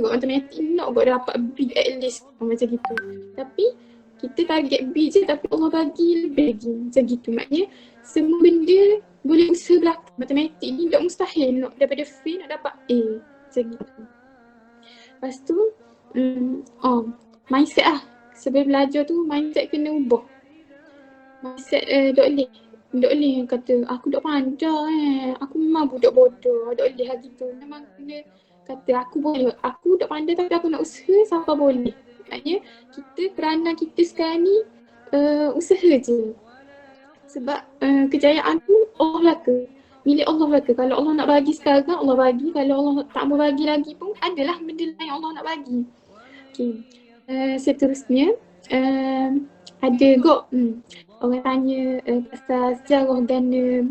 buat matematik, nak buat dapat B at least macam gitu. Tapi kita target B je tapi Allah bagi lebih lagi macam gitu. Maknanya semua benda boleh usaha belaka. Matematik ni tak mustahil nak daripada fail nak dapat A macam gitu. Lepas tu mindset lah. Sebelum belajar tu mindset kena ubah. Mindset tak boleh kata aku tak pandai aku memang budak bodoh, tak boleh lah gitu. Memang kena kata aku tak pandai tapi aku nak usaha sampai boleh. Maknanya peranan kita sekarang ni usaha je. Sebab kejayaan tu Allah belaka, milik Allah belaka. Kalau Allah nak bagi sekarang, Allah bagi. Kalau Allah tak mau bagi lagi pun, adalah benda lain yang Allah nak bagi. Okay. Seterusnya ada orang tanya pasal sejarah gana,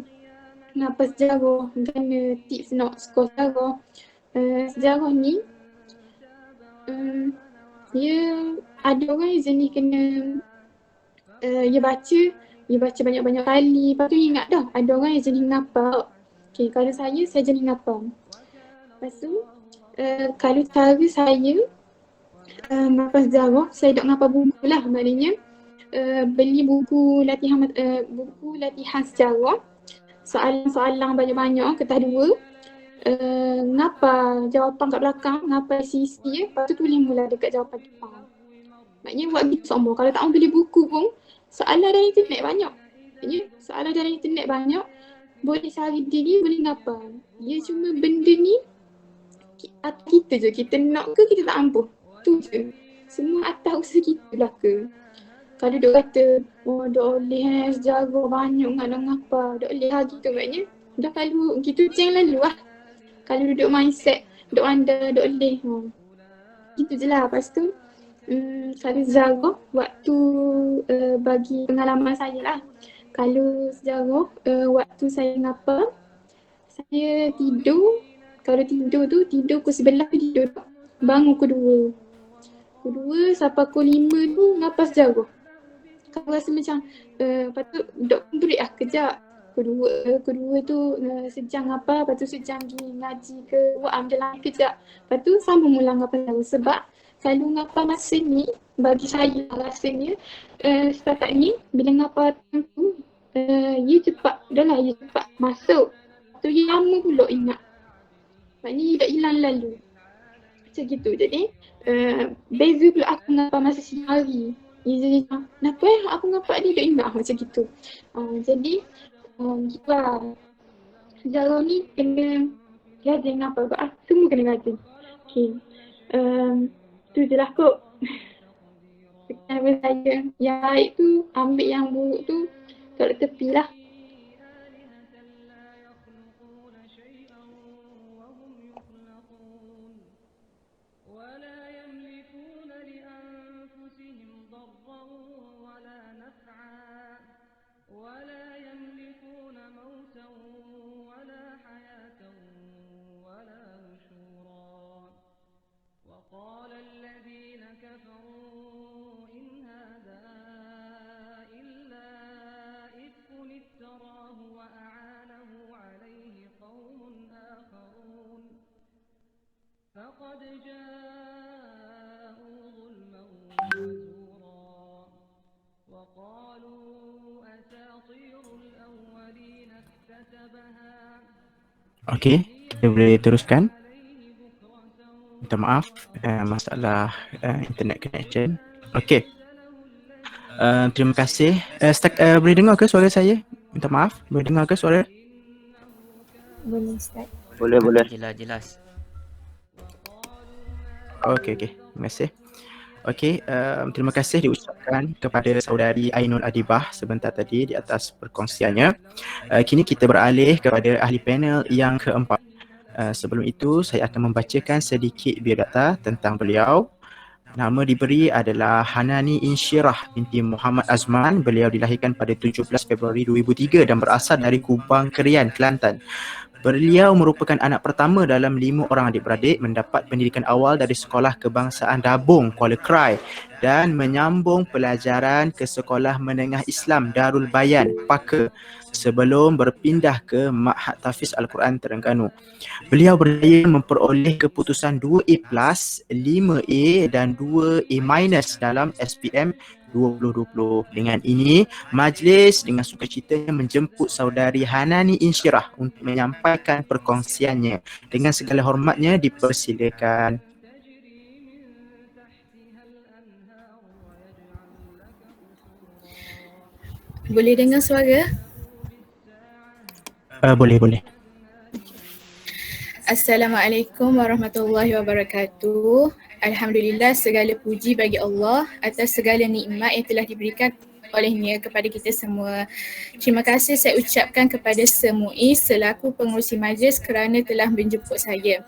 kenapa sejarah gana tips nak skor sejarah. Sejarah ni dia ada orang yang jenis kena dia baca banyak-banyak kali, lepas tu ingat dah. Ada orang yang jenis ngapal. Okay, kalau saya jenis ngapal. Lepas tu kalau cara saya ngapal sejarah, saya tak ngapal buku lah. Maknanya beli buku latihan sejarah, soalan banyak-banyak, kertas 2, ngapal jawapan kat belakang, ngapal isi-isi je, lepas tu tulis mula dekat jawapan depan. Maknanya buat gitu semua. Kalau tak mau beli buku pun, soalan dari internet banyak. Maknanya soalan dari internet banyak, boleh cari diri, boleh ngapal. Dia cuma benda ni atas kita je, kita nak ke kita tak mampu. Tu je. Semua atas usaha kita belaka. Kalau duk kata, tak boleh sejarah banyak nak ngapa, tak boleh lah gitu. Maknanya dah kalau gitu jangan lalu lah. Kalau duduk mindset, duk anda, tak boleh. Gitu je lah. Lepas tu kalau sejarah, waktu bagi pengalaman saya lah. Kalau sejarah, waktu saya ngapa, saya tidur. Kalau tidur tu, tidur pukul 11 tu tidur. Bangun pukul 2 sampai pukul 5 tu ngapa sejarah. Kau rasa macam, lepas tu duk break lah kejap. Kedua tu sejam apa, lepas tu sejam pergi ngaji ke, buat ambil lain kejap. Lepas tu sambung mula ngapa tahu. Sebab kalau ngapa masa ni, bagi saya rasanya, setakat ni, bila ngapa tu, ia cepat, ia cepat masuk. Tu ia lama pula ingat. Maknanya ia tak hilang lalu. Macam gitu. Jadi, beza pula aku ngapa masa siang hari. Ia jadi, kenapa aku ngapa dia tak ingat macam gitu. Jadi, gitu lah. Sejarah ni kena rajin ngapa. Semua kena rajin. Okay. Tu je lah kot. Sekian daripada saya. Yang baik tu, ambil yang buruk tu, taruh tepi lah. وقال الذين كفروا إن هذا إلا إفك افتراه وأعانه عليه قوم آخرون فقد جاءوا ظلما وزورا وقالوا أساطير الأولين اكتتبها. Okey, kita boleh teruskan. Minta maaf, masalah internet connection. Okey. Terima kasih. Boleh dengar ke suara saya? Minta maaf, boleh dengar ke suara? Boleh start. Boleh. Jelas. Okey. Terima kasih. Okey, terima kasih diucapkan kepada saudari Ainul Adibah sebentar tadi di atas perkongsiannya. Kini kita beralih kepada ahli panel yang keempat. Sebelum itu, saya akan membacakan sedikit biodata tentang beliau. Nama diberi adalah Hanani Insyirah binti Muhammad Azman. Beliau dilahirkan pada 17 Februari 2003 dan berasal dari Kubang Kerian, Kelantan. Beliau merupakan anak pertama dalam 5 orang adik-beradik, mendapat pendidikan awal dari Sekolah Kebangsaan Dabung, Kuala Krai dan menyambung pelajaran ke Sekolah Menengah Islam Darul Bayan, Paka sebelum berpindah ke Ma'had Tahfiz Al-Quran Terengganu. Beliau berjaya memperoleh keputusan 2A+, 5A dan 2A- dalam SPM 2020. Dengan ini, majlis dengan sukacitanya menjemput saudari Hanani Insyirah untuk menyampaikan perkongsiannya. Dengan segala hormatnya dipersilakan. Boleh dengar suara? Boleh. Assalamualaikum warahmatullahi wabarakatuh. Alhamdulillah, segala puji bagi Allah atas segala nikmat yang telah diberikan olehnya kepada kita semua. Terima kasih saya ucapkan kepada SEMUI selaku pengurusi majlis kerana telah menjemput saya.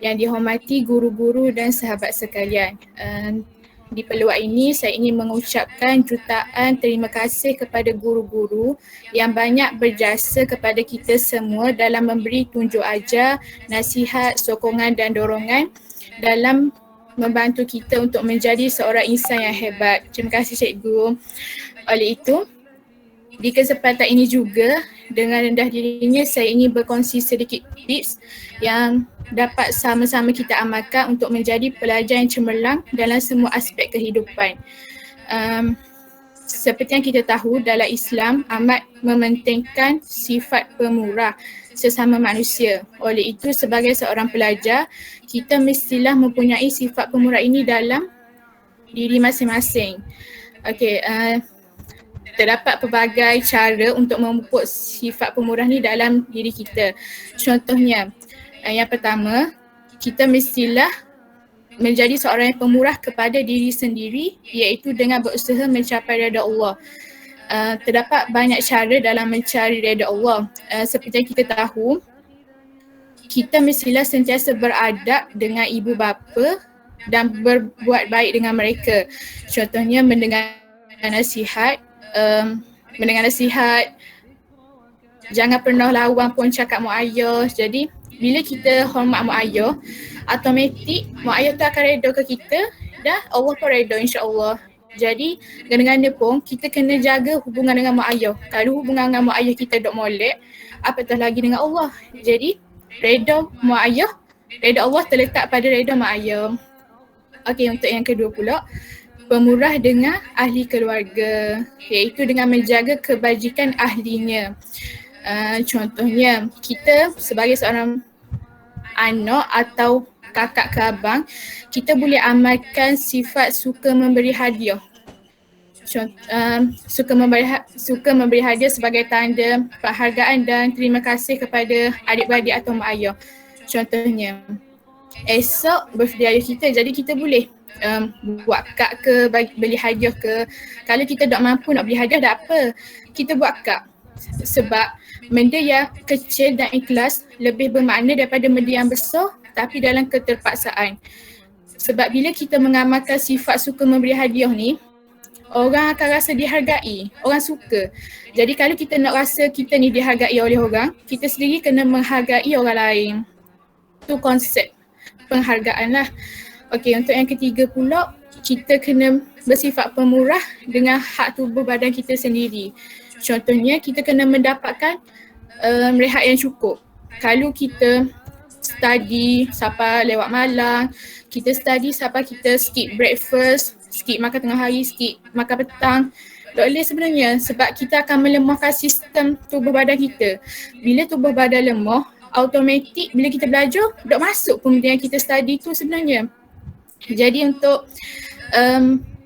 Yang dihormati guru-guru dan sahabat sekalian. Di peluang ini saya ingin mengucapkan jutaan terima kasih kepada guru-guru yang banyak berjasa kepada kita semua dalam memberi tunjuk ajar, nasihat, sokongan dan dorongan dalam membantu kita untuk menjadi seorang insan yang hebat. Terima kasih cikgu. Oleh itu, di kesempatan ini juga dengan rendah dirinya saya ingin berkongsi sedikit tips yang dapat sama-sama kita amalkan untuk menjadi pelajar yang cemerlang dalam semua aspek kehidupan. Seperti yang kita tahu, dalam Islam amat mementingkan sifat pemurah sesama manusia. Oleh itu, sebagai seorang pelajar, kita mestilah mempunyai sifat pemurah ini dalam diri masing-masing. Terdapat pelbagai cara untuk memupuk sifat pemurah ni dalam diri kita. Contohnya, yang pertama, kita mestilah menjadi seorang yang pemurah kepada diri sendiri, iaitu dengan berusaha mencapai redha Allah. Terdapat banyak cara dalam mencari redha Allah. Seperti yang kita tahu, kita mestilah sentiasa beradab dengan ibu bapa dan berbuat baik dengan mereka. Contohnya mendengar nasihat, jangan pernah lawan pun cakap mak ayah. Jadi bila kita hormat mak ayah, automatik mak ayah tu akan redha ke kita dan Allah pun redha insya-Allah. Jadi dengan dia pun kita kena jaga hubungan dengan mak ayah. Kalau hubungan dengan mak ayah kita dok molek, apatah lagi dengan Allah. Jadi redha mak ayah, redha Allah terletak pada redha mak ayah. Okey, untuk yang kedua pula, pemurah dengan ahli keluarga, iaitu dengan menjaga kebajikan ahlinya. Contohnya, kita sebagai seorang anak atau kakak ke abang, kita boleh amalkan sifat suka memberi hadiah. Suka memberi hadiah sebagai tanda penghargaan dan terima kasih kepada adik-beradik atau mak ayah. Contohnya, esok birthday ayah kita, jadi kita boleh buat kad ke, beli hadiah ke. Kalau kita tak mampu nak beli hadiah, tak apa, kita buat kad. Sebab benda yang kecil dan ikhlas lebih bermakna daripada benda yang besar tapi dalam keterpaksaan. Sebab bila kita mengamalkan sifat suka memberi hadiah ni, orang akan rasa dihargai, orang suka. Jadi kalau kita nak rasa kita ni dihargai oleh orang, kita sendiri kena menghargai orang lain. Itu konsep penghargaan lah. Okey, untuk yang ketiga pula, kita kena bersifat pemurah dengan hak tubuh badan kita sendiri. Contohnya, kita kena mendapatkan rehat yang cukup. Kalau kita study sampai lewat malam, kita study sampai kita skip breakfast, skip makan tengah hari, skip makan petang, tak boleh sebenarnya, sebab kita akan melemahkan sistem tubuh badan kita. Bila tubuh badan lemah, automatik bila kita belajar, tak masuk pun benda yang kita study tu sebenarnya. Jadi untuk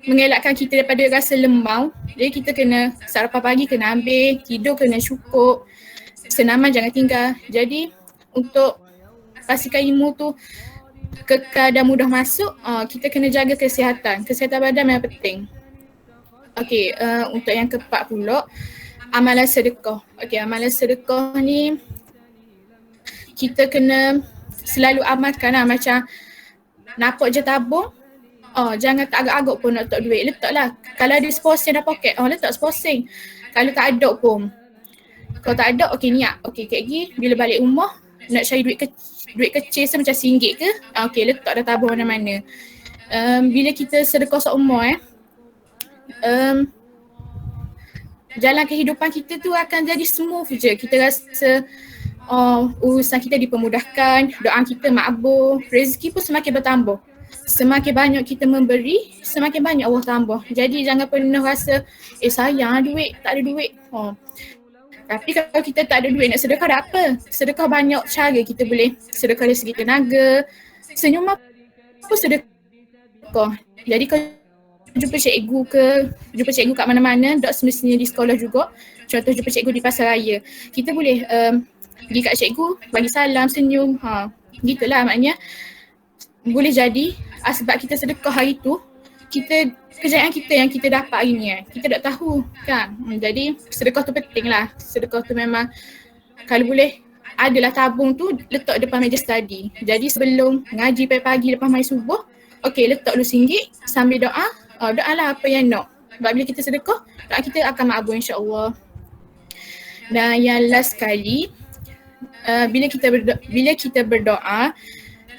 mengelakkan kita daripada rasa lemau, jadi kita kena sarapan pagi kena ambil, tidur kena cukup, senaman jangan tinggal. Jadi untuk pastikan ilmu tu kekal dan mudah masuk, kita kena jaga kesihatan. Kesihatan badan memang penting. Okey, untuk yang keempat pula, amalan sedekah. Okey, amalan sedekah ni kita kena selalu amalkan lah, macam nampak je tabung, jangan tak agak-agak pun nak letak duit, letaklah. Kalau ada seposeng dah poket, letak seposeng. Kalau tak ada pun, kalau tak ada, okey niat, okey kek lagi bila balik rumah nak cari duit kecil macam RM1 ke, okey letak dah tabung mana-mana. Bila kita sedekah seumur jalan kehidupan kita tu akan jadi smooth je. Kita rasa urusan kita dipermudahkan, doa kita makbul, rezeki pun semakin bertambah. Semakin banyak kita memberi, semakin banyak Allah tambah. Jadi jangan pernah rasa sayang duit, tak ada duit. Tapi kalau kita tak ada duit nak sedekah dah apa? Sedekah banyak cara kita boleh. Sedekah dari segi tenaga, senyuman pun sedekah. Jadi kalau jumpa cikgu kat mana-mana, tak semestinya di sekolah juga. Contoh jumpa cikgu di pasar raya. Kita boleh pergi kat cikgu, bagi salam, senyum. Gitulah maknanya. Boleh jadi sebab kita sedekah hari tu, kejayaan kita yang kita dapat hari ni kita tak tahu kan. Jadi sedekah tu penting lah. Sedekah tu memang kalau boleh adalah tabung tu letak depan meja study. Jadi sebelum ngaji pagi-pagi lepas mai subuh, okey letak dulu RM1 sambil doa. Doa lah apa yang nak. Sebab bila kita sedekah, doa kita akan makbul insya-Allah. Dan yang last sekali, bila kita berdoa,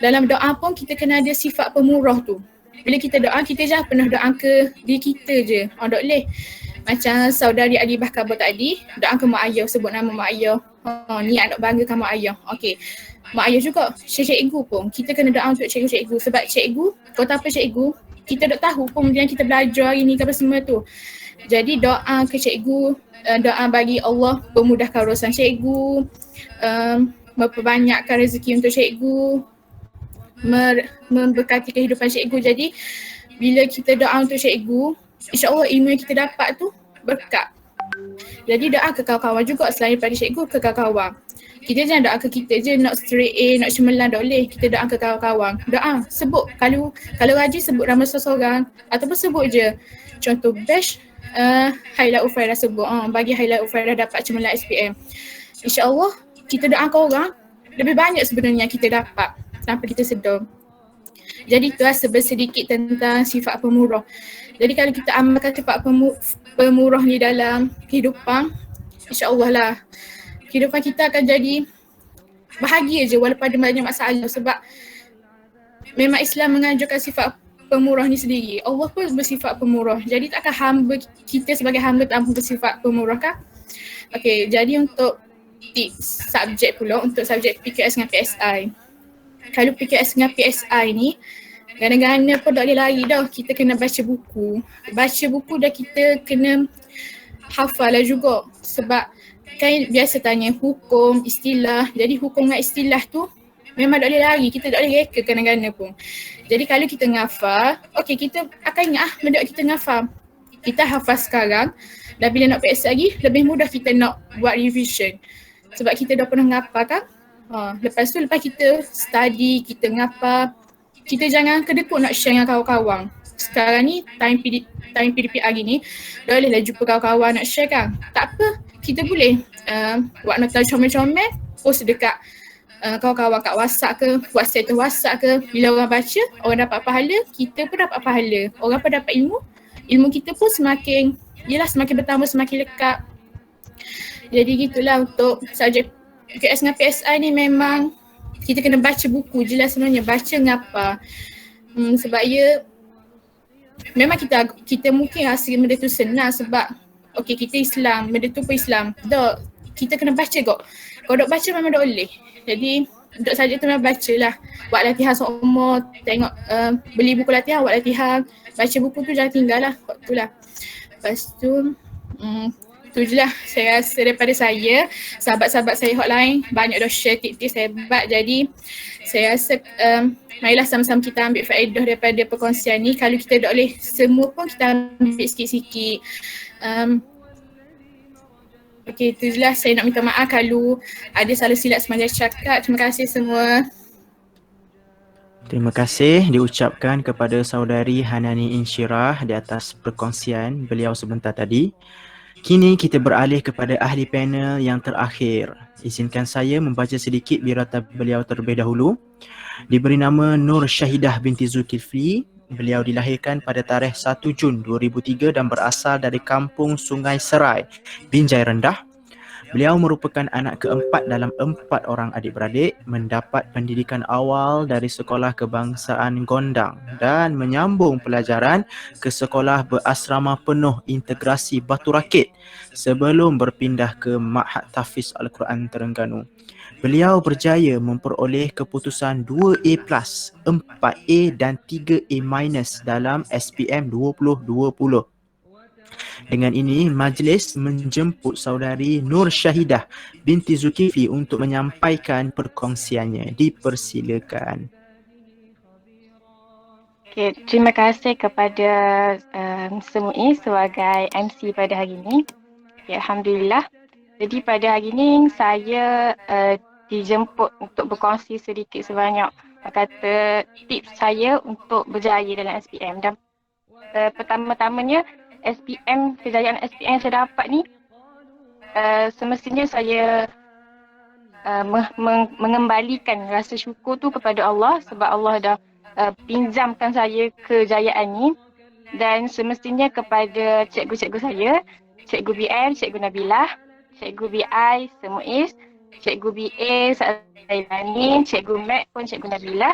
dalam doa pun kita kena ada sifat pemurah tu. Bila kita doa, kita jangan pernah doa ke diri kita je. Tak boleh. Macam saudari Adibah Kabar tadi, doa ke mak ayah, sebut nama mak ayah. Niat nak banggakan mak ayah. Okey. Mak ayah juga, cikgu pun. Kita kena doa untuk cikgu-cikgu. Sebab cikgu, kalau tak apa cikgu, kita tak tahu pun yang kita belajar hari ni ke apa semua tu. Jadi doa ke cikgu, doa bagi Allah memudahkan urusan cikgu, memperbanyakkan rezeki untuk cikgu, memberkati kehidupan cikgu. Jadi bila kita doa untuk cikgu, insya-Allah ilmu yang kita dapat tu berkat. Jadi doa ke kawan-kawan juga selain daripada cikgu, ke kawan-kawan. Kita jangan doa ke kita je nak straight A, nak cemerlang, tak boleh. Kita doa ke kawan-kawan. Doa, sebut. Kalau rajin sebut nama seseorang ataupun sebut je. Contoh batch Haila Ufairah sebut. Bagi Haila Ufairah dapat cemerlang SPM. InsyaAllah kita doakan orang lebih banyak sebenarnya yang kita dapat tanpa kita sedar. Jadi itu sedikit tentang sifat pemurah. Jadi kalau kita amalkan sifat pemurah ni dalam kehidupan, insya-Allah lah kehidupan kita akan jadi bahagia je walaupun ada banyak masalah. Sebab memang Islam mengajarkan sifat pemurah ni sendiri. Allah pun bersifat pemurah. Jadi takkan kita sebagai hamba tanpa bersifat pemurah kan? Okey, jadi untuk tips subjek pula, untuk subjek PKS dengan PSI. Kalau PKS dengan PSI ni, kadang-kadang pun tak boleh lari dah. Kita kena baca buku. Baca buku dah kita kena hafal lah juga. Sebab kan biasa tanya hukum, istilah. Jadi hukum dengan istilah tu memang tak boleh lari. Kita tak boleh reka kadang-kadang pun. Jadi kalau kita ngafal, okey kita akan ingat benda kita ngafal. Kita hafal sekarang dan bila nak PSI lagi, lebih mudah kita nak buat revision. Sebab kita dah pernah ngafal kan. Lepas tu lepas kita study, kita ngapa, kita jangan kedekut nak share dengan kawan-kawan. Sekarang ni time PDPR gini, dah bolehlah jumpa kawan-kawan nak share kan. Tak apa, kita boleh buat nota comel-comel, post dekat kawan-kawan kat WhatsApp ke, buat status WhatsApp ke. Bila orang baca, orang dapat pahala, kita pun dapat pahala. Orang pun dapat ilmu kita pun semakin bertambah, semakin lekat. Jadi gitulah untuk subjek PKS dengan PSI ni memang kita kena baca buku je lah sebenarnya, baca ngapa. Sebab memang kita mungkin rasa benda tu senang sebab okey kita Islam, benda tu pun Islam. Tak, kita kena baca kok. Kalau tak baca memang tak boleh. Jadi untuk subjek tu memang baca lah. Buat latihan seumur, tengok beli buku latihan, buat latihan. Baca buku tu jangan tinggal lah, waktu lah. Lepas tu tu je lah saya rasa daripada saya. Sahabat-sahabat saya hotline banyak dah share tips-tips hebat. Jadi saya rasa marilah sama-sama kita ambil faedah daripada perkongsian ni. Kalau kita tak boleh semua pun kita ambil sikit-sikit. Okey, itu je lah. Saya nak minta maaf kalau ada salah silap sepanjang cakap. Terima kasih semua. Terima kasih diucapkan kepada saudari Hanani Insyirah di atas perkongsian beliau sebentar tadi. Kini kita beralih kepada ahli panel yang terakhir. Izinkan saya membaca sedikit biodata beliau terlebih dahulu. Diberi nama Nur Syahidah binti Zulkifli. Beliau dilahirkan pada tarikh 1 Jun 2003 dan berasal dari kampung Sungai Serai, Binjai Rendah. Beliau merupakan anak keempat dalam 4 orang adik-beradik, mendapat pendidikan awal dari Sekolah Kebangsaan Gondang dan menyambung pelajaran ke Sekolah Berasrama Penuh Integrasi Batu Rakit sebelum berpindah ke Ma'had Tahfiz Al-Quran Terengganu. Beliau berjaya memperoleh keputusan 2A+, 4A dan 3A- dalam SPM 2020. Dengan ini, majlis menjemput saudari Nur Syahidah binti Zulkifli untuk menyampaikan perkongsiannya. Dipersilakan. Okay, terima kasih kepada Semui sebagai MC pada hari ini. Ya, Alhamdulillah. Jadi pada hari ini saya dijemput untuk berkongsi sedikit sebanyak kata tips saya untuk berjaya dalam SPM. Dan pertama-tamanya SPM, kejayaan SPM yang saya dapat ni semestinya saya mengembalikan rasa syukur tu kepada Allah sebab Allah dah pinjamkan saya kejayaan ni, dan semestinya kepada cikgu-cikgu saya, Cikgu BM, Cikgu Nabilah, Cikgu BI, Semuiz, Cikgu BA, Zailani, Cikgu Mat pun Cikgu Nabilah,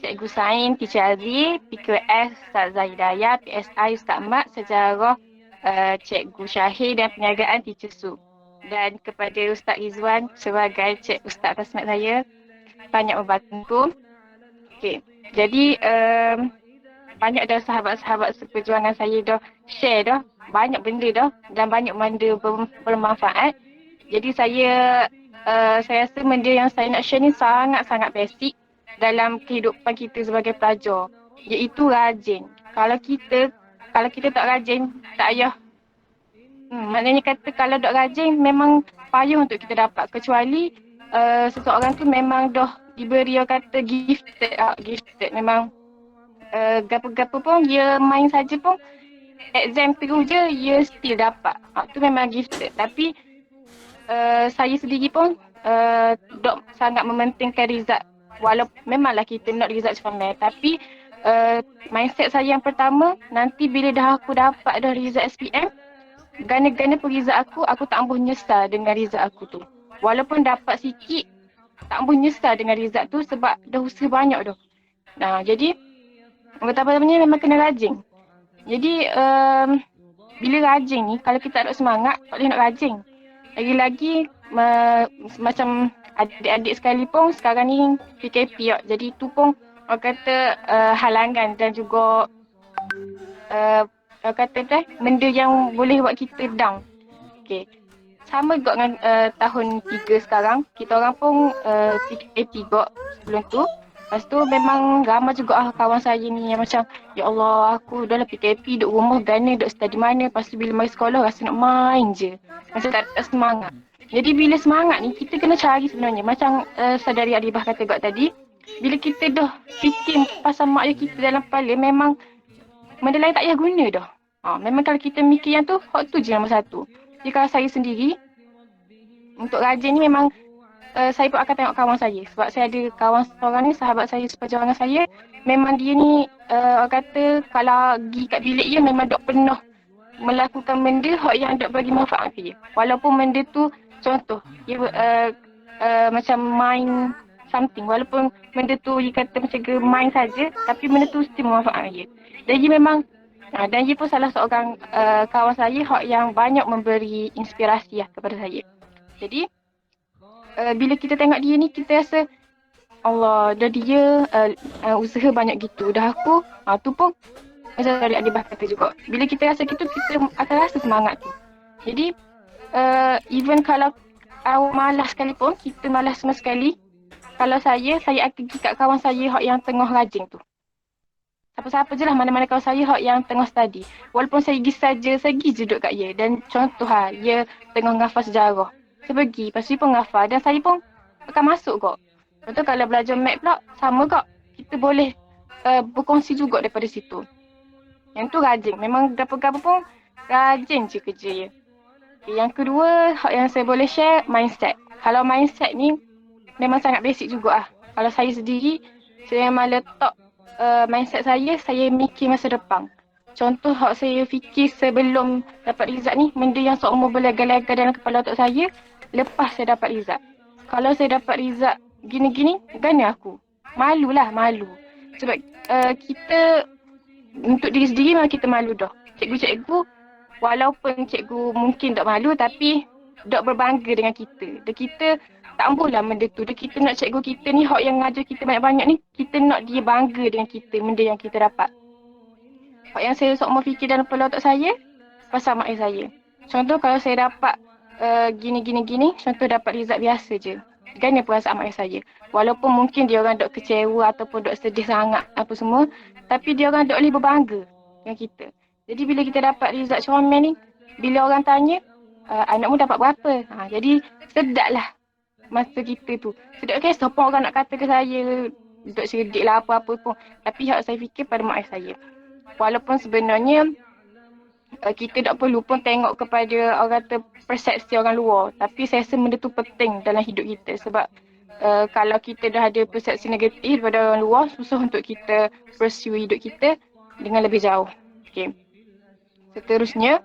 Cikgu Sain, Teacher Aziz, PQS, Ustaz Zahidaya, PSI, Ustaz Mat, Sejarah, Cikgu Syahir dan Perniagaan Teacher Su. Dan kepada Ustaz Rizwan sebagai Ustaz Tasmat saya, banyak membantu. Okay. Jadi banyak dah sahabat-sahabat seperjuangan saya dah share dah banyak benda dah dan banyak benda bermanfaat. Jadi saya rasa benda yang saya nak share ni sangat-sangat basic dalam kehidupan kita sebagai pelajar, iaitu rajin. Kalau kita tak rajin, tak payah. Maknanya kata kalau tak rajin memang payah untuk kita dapat, kecuali seseorang tu memang dah diberi kata gifted. Memang gapo-gapo pun dia main saja pun exam terus je dia still dapat. Tu memang gifted. Tapi saya sendiri pun dok sangat mementingkan result. Walaupun memanglah kita nak result comel, tapi mindset saya yang pertama, nanti bila dah aku dapat dah result SPM, gana-gana pun result aku tak ambuh nyesal dengan result aku tu. Walaupun dapat sikit, tak ambuh nyesal dengan result tu sebab dah usaha banyak dah. Nah, jadi pertama-tamanya memang kena rajin. Jadi bila rajin ni, kalau kita tak ada semangat, tak boleh nak rajin. Lagi-lagi macam adik-adik sekalipun sekarang ni PKP tak. Jadi tu pun orang kata halangan dan juga orang kata benda yang boleh buat kita down. Okay. Sama juga dengan tahun 3 sekarang, kita orang pun PKP juga sebelum tu. Lepas tu memang ramai juga kawan saya ni yang macam, ya Allah aku dah lah PKP, duduk rumah gana, duduk study mana, lepas tu bila mari sekolah rasa nak main je. Macam tak ada semangat. Jadi bila semangat ni kita kena cari sebenarnya. Macam saudari Adibah kata juga tadi, bila kita dah fikir pasal mak ayah kita dalam kepala, memang benda lain tak payah guna dah. Memang kalau kita mikir yang tu, hak tu je nombor satu. Jadi kalau saya sendiri, untuk rajin ni memang saya pun akan tengok kawan saya. Sebab saya ada kawan seorang ni, sahabat saya seperjuangan saya, memang dia ni orang kata kalau pergi kat bilik dia memang dok penuh melakukan benda yang dok bagi manfaat ke dia. Walaupun benda tu contoh dia macam main something, walaupun benda tu dia kata macam main saja, tapi benda tu mesti bermanfaat dia. Jadi memang dan dia pun salah seorang kawan saya yang banyak memberi inspirasi kepada saya. Jadi bila kita tengok dia ni, kita rasa Allah, dah dia usaha banyak gitu, dah aku tu pun macam dari Adibah kata juga, bila kita rasa gitu, kita akan rasa semangat tu. Jadi even kalau awak malas sekalipun, kita malas sama sekali, kalau saya akan pergi kat kawan saya yang tengah rajin tu. Siapa-siapa je lah, mana-mana kawan saya yang tengah study. Walaupun saya pergi saja, saya pergi je duduk kat dia. Dan contoh dia tengah ngafal sejarah, saya pergi, lepas tu pun ngafal dan saya pun akan masuk kok. Lepas tu kalau belajar mat pula, sama kok. kita boleh berkongsi juga daripada situ. Yang tu rajin. Memang berapa-berapa pun rajin je kerja ya. Okay, yang kedua yang saya boleh share mindset. Kalau mindset ni memang sangat basic juga lah. Kalau saya sendiri, saya memang letak mindset saya mikir masa depan. Contoh hak saya fikir sebelum dapat result ni, benda yang seumur berlaga-laga dalam kepala otak saya, lepas saya dapat result. Kalau saya dapat result gini-gini, gana aku. Malu. Sebab kita, untuk diri sendiri memang kita malu dah. Cikgu-cikgu, walaupun cikgu mungkin tak malu tapi tak berbangga dengan kita. Dan kita tak ampuhlah benda tu. Dan kita nak cikgu kita ni, hak yang ngajar kita banyak-banyak ni, kita nak dia bangga dengan kita, benda yang kita dapat. Hak yang saya seumur fikir dalam kepala otak saya, pasal mak ayah saya. Contoh kalau saya dapat gini-gini, contoh dapat result biasa je. Gana perasaan mak ayah saya. Walaupun mungkin dia orang dok kecewa ataupun dok sedih sangat apa semua, tapi dia orang dok boleh berbangga dengan kita. Jadi bila kita dapat result comel ni, bila orang tanya, anakmu dapat berapa? Jadi sedaplah masa kita tu. Sedap kan siapa orang nak kata ke saya, dok cerdik lah apa-apa pun. Tapi hak saya fikir pada mak ayah saya. Walaupun sebenarnya kita tak perlu pun tengok kepada orang kata persepsi orang luar. Tapi saya rasa benda tu penting dalam hidup kita. Sebab kalau kita dah ada persepsi negatif daripada orang luar, susah untuk kita pursue hidup kita dengan lebih jauh. Okay. Seterusnya,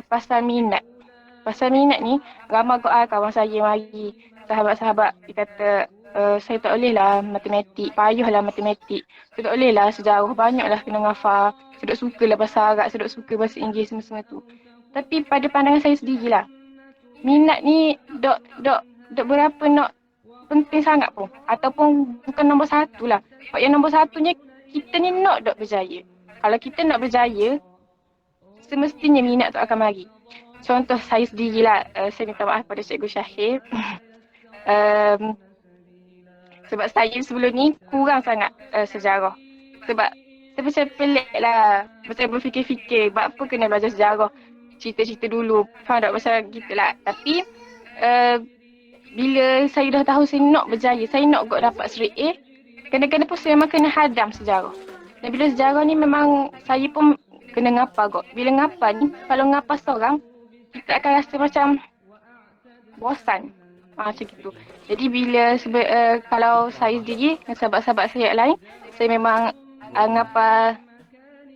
pasal minat. Pasal minat ni, ramai kawan saya mari, sahabat-sahabat, dia kata, saya tak boleh lah matematik, payahlah matematik. Saya tak boleh lah sejarah, banyaklah kena ngafal. Saya tak suka lah bahasa Arab, saya tak suka bahasa Inggeris semua tu. Tapi pada pandangan saya sendirilah, minat ni dok berapa nak penting sangat pun. Ataupun bukan nombor satu lah. Yang nombor satunya, kita ni nak dok berjaya. Kalau kita nak berjaya, semestinya minat tu akan mari. Contoh saya sendirilah, saya minta maaf pada Cikgu Syahir. Sebab saya sebelum ni kurang sangat sejarah. Sebab saya macam pelik lah. Macam berfikir-fikir, buat apa kena belajar sejarah. Cerita-cerita dulu, faham tak pasal gitulah. Tapi bila saya dah tahu saya nak berjaya, saya nak dapat straight A, kadang-kadang pun saya memang kena hadam sejarah. Dan bila sejarah ni memang saya pun kena ngapal kot. Bila ngapal ni, kalau ngapal seorang, kita akan rasa macam bosan. Macam gitu. Jadi bila kalau saya sendiri dengan sahabat-sahabat saya yang lain, saya memang ngapal,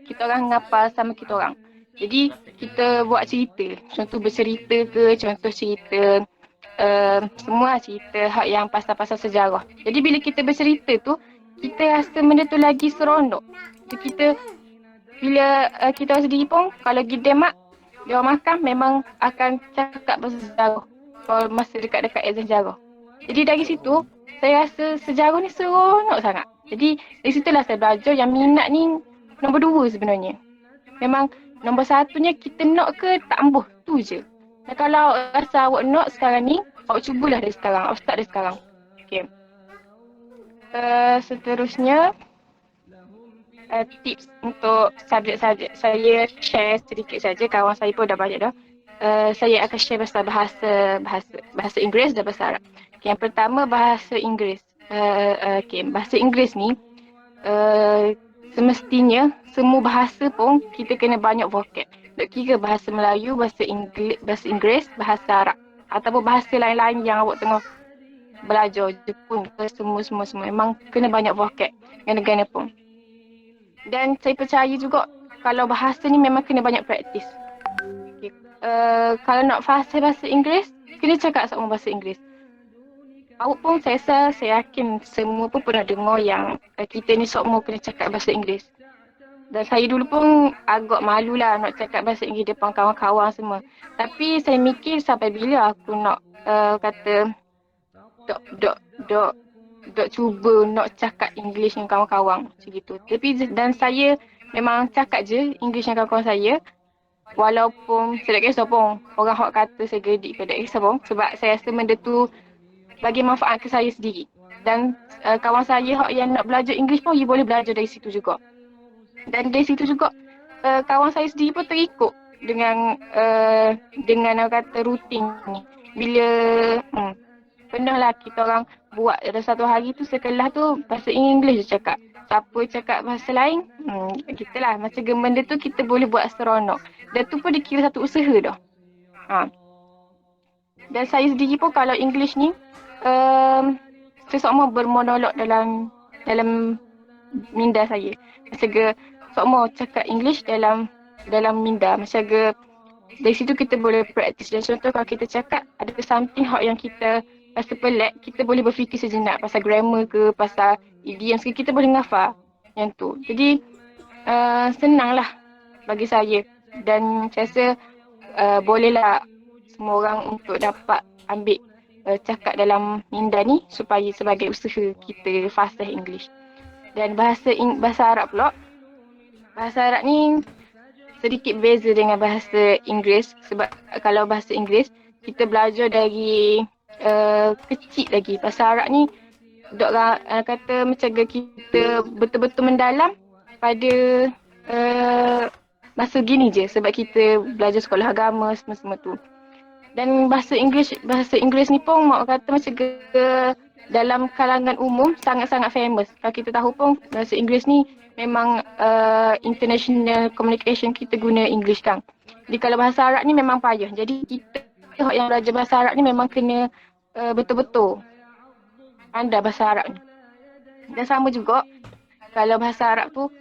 kita orang ngapal sama kita orang. Jadi kita buat cerita. Contoh bercerita ke, contoh cerita semua cerita hak yang pasal-pasal sejarah. Jadi bila kita bercerita tu, kita rasa benda tu lagi seronok. Jadi kita, bila kita sendiri pun, kalau pergi demak, dia orang makan memang akan cakap pasal sejarah. Kalau masa dekat-dekat exam sejarah. Jadi dari situ, saya rasa sejarah ni seronok sangat. Jadi dari situlah saya belajar yang minat ni nombor 2 sebenarnya. Memang nombor 1nya kita nak ke tak ambuh, tu je. Dan kalau rasa awak nak sekarang ni, awak cubalah dari sekarang, awak start dari sekarang. Okay. Seterusnya, tips untuk subjek-subjek saya share sedikit saja. Kawan saya pun dah banyak dah. Saya akan share pasal bahasa Inggeris dan bahasa Arab. Okay, yang pertama bahasa Inggeris. Bahasa Inggeris ni semestinya semua bahasa pun kita kena banyak vocab. Tak kira bahasa Melayu, bahasa Inggeris, bahasa Arab ataupun bahasa lain-lain yang awak tengah belajar, Jepun ke semua. Memang kena banyak vocab gana-gana pun. Dan saya percaya juga kalau bahasa ni memang kena banyak praktis. Okay. Kalau nak fasih bahasa Inggeris, kena cakap sama bahasa Inggeris. Awak pun saya yakin semua pun pernah dengar yang kita ni semua kena cakap bahasa Inggeris. Dan saya dulu pun agak malu lah nak cakap bahasa Inggeris depan kawan-kawan semua. Tapi saya mikir sampai bila aku nak kata dok cuba nak cakap English dengan kawan-kawan macam gitu. Tapi dan saya memang cakap je English dengan kawan-kawan saya. Walaupun saya tak kisah pun orang hok kata saya gedik ke tak kisah pun. Sebab saya rasa benda tu bagi manfaat ke saya sendiri. Dan kawan saya hok yang nak belajar English pun dia boleh belajar dari situ juga. Dan dari situ juga kawan saya sendiri pun terikut dengan orang kata rutin ni. Bila pernah lah kita orang buat ada satu hari tu sekelas tu bahasa Inggeris je cakap. Siapa cakap bahasa lain, kita lah. Macam benda tu kita boleh buat seronok. Dan tu pun dikira satu usaha dah. Dan saya sendiri pun kalau English ni, saya semua bermonolog dalam minda saya. Macam semua cakap English dalam minda. Macam dari situ kita boleh praktis. Dan contoh kalau kita cakap ada something hot yang kita rasa pelik, kita boleh berfikir sejenak pasal grammar ke, pasal idioms ke, kita boleh ngafal yang tu. Jadi senang lah bagi saya. Dan saya rasa bolehlah semua orang untuk dapat ambil cakap dalam minda ni supaya sebagai usaha kita fasih English. Dan bahasa Arab pula, bahasa Arab ni sedikit beza dengan bahasa Inggeris. Sebab kalau bahasa Inggeris kita belajar dari kecil lagi. Bahasa Arab ni dok kata macam kita betul-betul mendalam pada masa gini je sebab kita belajar sekolah agama semua tu. Dan bahasa Inggeris ni pun mak kata macam dalam kalangan umum sangat-sangat famous. Kalau kita tahu pun bahasa Inggeris ni memang international communication kita guna English kan. Jadi kalau bahasa Arab ni memang payah. Jadi kita yang belajar bahasa Arab ni memang kena betul-betul pandai bahasa Arab ni. Dan sama juga kalau bahasa Arab tu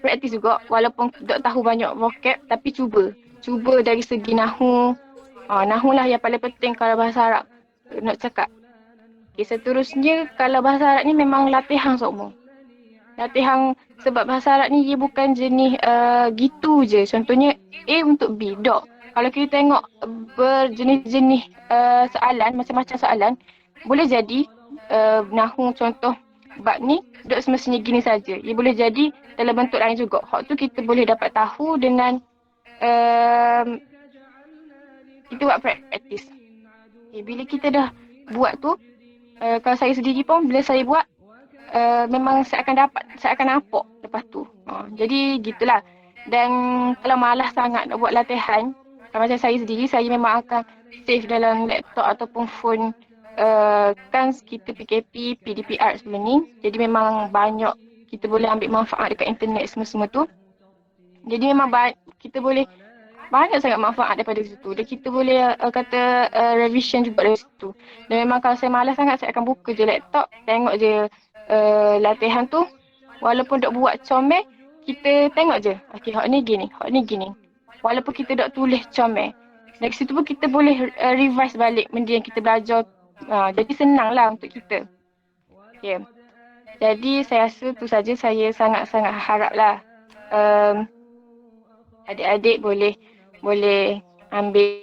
praktis juga walaupun tak tahu banyak vocab tapi cuba dari segi nahu. Nahu lah yang paling penting kalau bahasa Arab nak cakap. Okay, seterusnya kalau bahasa Arab ni memang latihan semua. Latihan sebab bahasa Arab ni dia bukan jenis gitu je. Contohnya A untuk B, dot. Kalau kita tengok berjenis-jenis soalan, macam-macam soalan, boleh jadi nahu contoh bab ni dot semestinya gini saja. Ia boleh jadi dalam bentuk lain juga. Hak tu kita boleh dapat tahu dengan kita buat praktis. Okay, bila kita dah buat tu, kalau saya sendiri pun bila saya buat memang saya akan nampak lepas tu. Jadi gitulah. Dan kalau malas sangat nak buat latihan, macam saya sendiri, saya memang akan save dalam laptop ataupun phone. Kan kita PKP, PDPR sebelum ni. Jadi memang banyak kita boleh ambil manfaat dekat internet semua tu. Jadi memang kita boleh banyak sangat manfaat daripada situ. Dan kita boleh kata revision juga dari situ. Dan memang kalau saya malas sangat, saya akan buka je laptop, tengok je latihan tu. Walaupun dok buat comel, kita tengok je. Okey, hak ni gini, hak ni gini. Walaupun kita dok tulis comel. Dari situ pun kita boleh revise balik benda yang kita belajar. Jadi senanglah untuk kita. Okay. Jadi saya rasa tu saja, saya sangat-sangat haraplah adik-adik boleh ambil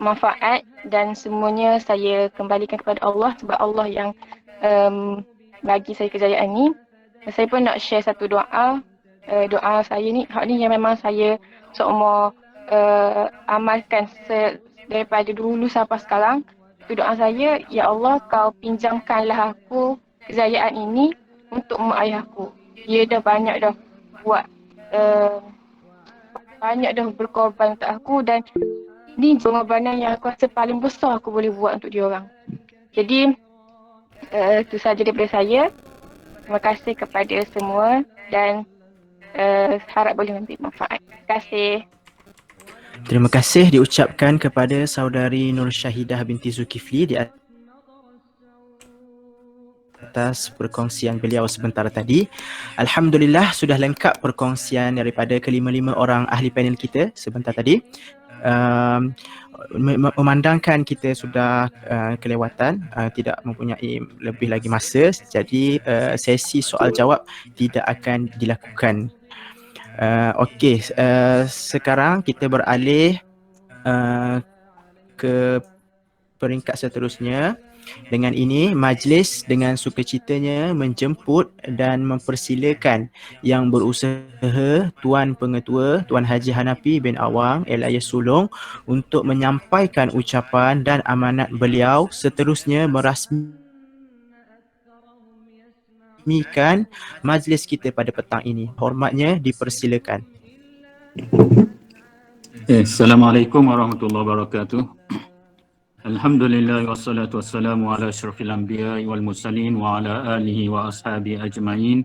manfaat dan semuanya saya kembalikan kepada Allah sebab Allah yang bagi saya kejayaan ni. Saya pun nak share satu doa. Doa saya ni, hak ni yang memang saya seumur amalkan daripada dulu sampai sekarang. Itu doa saya, ya Allah kau pinjamkanlah aku kejayaan ini untuk mak ayahku. Dia dah banyak dah buat banyak dah berkorban untuk aku dan ni pengorbanan yang aku rasa paling besar aku boleh buat untuk dia orang. Jadi itu saja daripada saya. Terima kasih kepada semua dan harap boleh ambil manfaat. Terima kasih. Terima kasih diucapkan kepada saudari Nur Syahidah binti Zulkifli di atas perkongsian beliau sebentar tadi. Alhamdulillah sudah lengkap perkongsian daripada kelima-lima orang ahli panel kita sebentar tadi. Memandangkan kita sudah kelewatan, tidak mempunyai lebih lagi masa, jadi sesi soal jawab tidak akan dilakukan. Okey, sekarang kita beralih ke peringkat seterusnya. Dengan ini, majlis dengan sukacitanya menjemput dan mempersilakan yang berusaha Tuan Pengetua Tuan Haji Hanafi bin Awang LIS Sulong untuk menyampaikan ucapan dan amanat beliau, seterusnya merasmikan majlis kita pada petang ini. Hormatnya dipersilakan. Assalamualaikum warahmatullahi wabarakatuh. Alhamdulillah wassalatu wassalamu ala asyrafil anbiya'i wal mursalin wa ala alihi wa ashabihi ajma'in.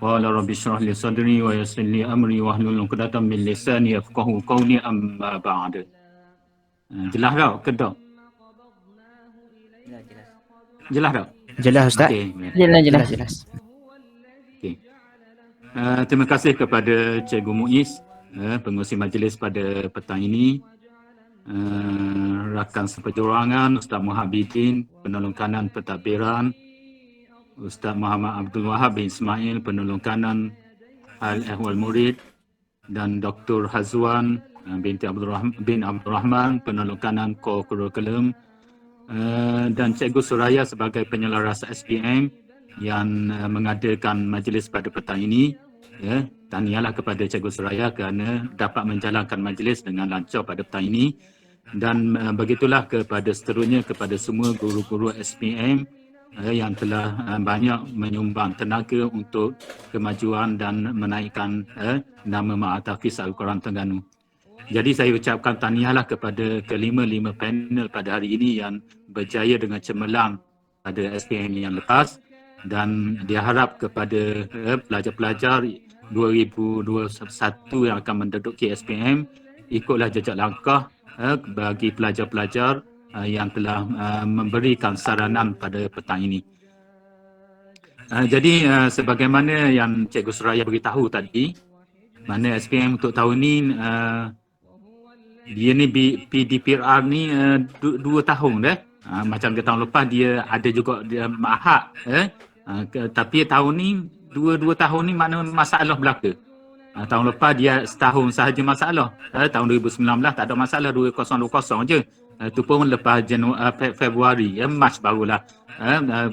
Wa ala rabbi shrah li sadri wa yassir li amri wa hlul 'uqdatam min lisani yafqahu qawli amma ba'd. Jelas tak ke tak? Jelas tak? Jelas Ustaz? Okey. Jelas. Okey. Terima kasih kepada Cikgu Muiz, pengerusi majlis pada petang ini. Rakan seperjuangan Ustaz Muhammad penolong kanan pentadbiran, Ustaz Muhammad Abdul Wahab bin Ismail penolong kanan Al-Ehwal Murid, dan Dr. Hazwan binti bin Abdul Rahman penolong kanan Kurikulum, dan Cikgu Suraya sebagai penyelaras SPM yang mengadakan majlis pada petang ini. Ya, tahniahlah kepada Cikgu Suraya kerana dapat menjalankan majlis dengan lancar pada petang ini. Dan begitulah kepada seterusnya kepada semua guru-guru SPM yang telah banyak menyumbang tenaga untuk kemajuan dan menaikkan nama Ma'had Tahfiz Al-Quran Terengganu. Jadi saya ucapkan tahniahlah kepada kelima-lima panel pada hari ini yang berjaya dengan cemerlang pada SPM yang lepas, dan diharap kepada pelajar-pelajar 2021 yang akan menduduki SPM ikutlah jejak langkah bagi pelajar-pelajar yang telah memberikan saranan pada petang ini. Jadi sebagaimana yang Cikgu Suraya beritahu tadi, mana SPM untuk tahun ini dia ni PDPR ni 2 tahun dah. Macam ke tahun lepas dia ada juga dia Ma'had, tapi tahun ni 2 tahun ni mana masalah belaka. Tahun lepas dia setahun sahaja masalah. Tahun 2019 tak ada masalah, 2020 je. Itu pun lepas Februari, Mac barulah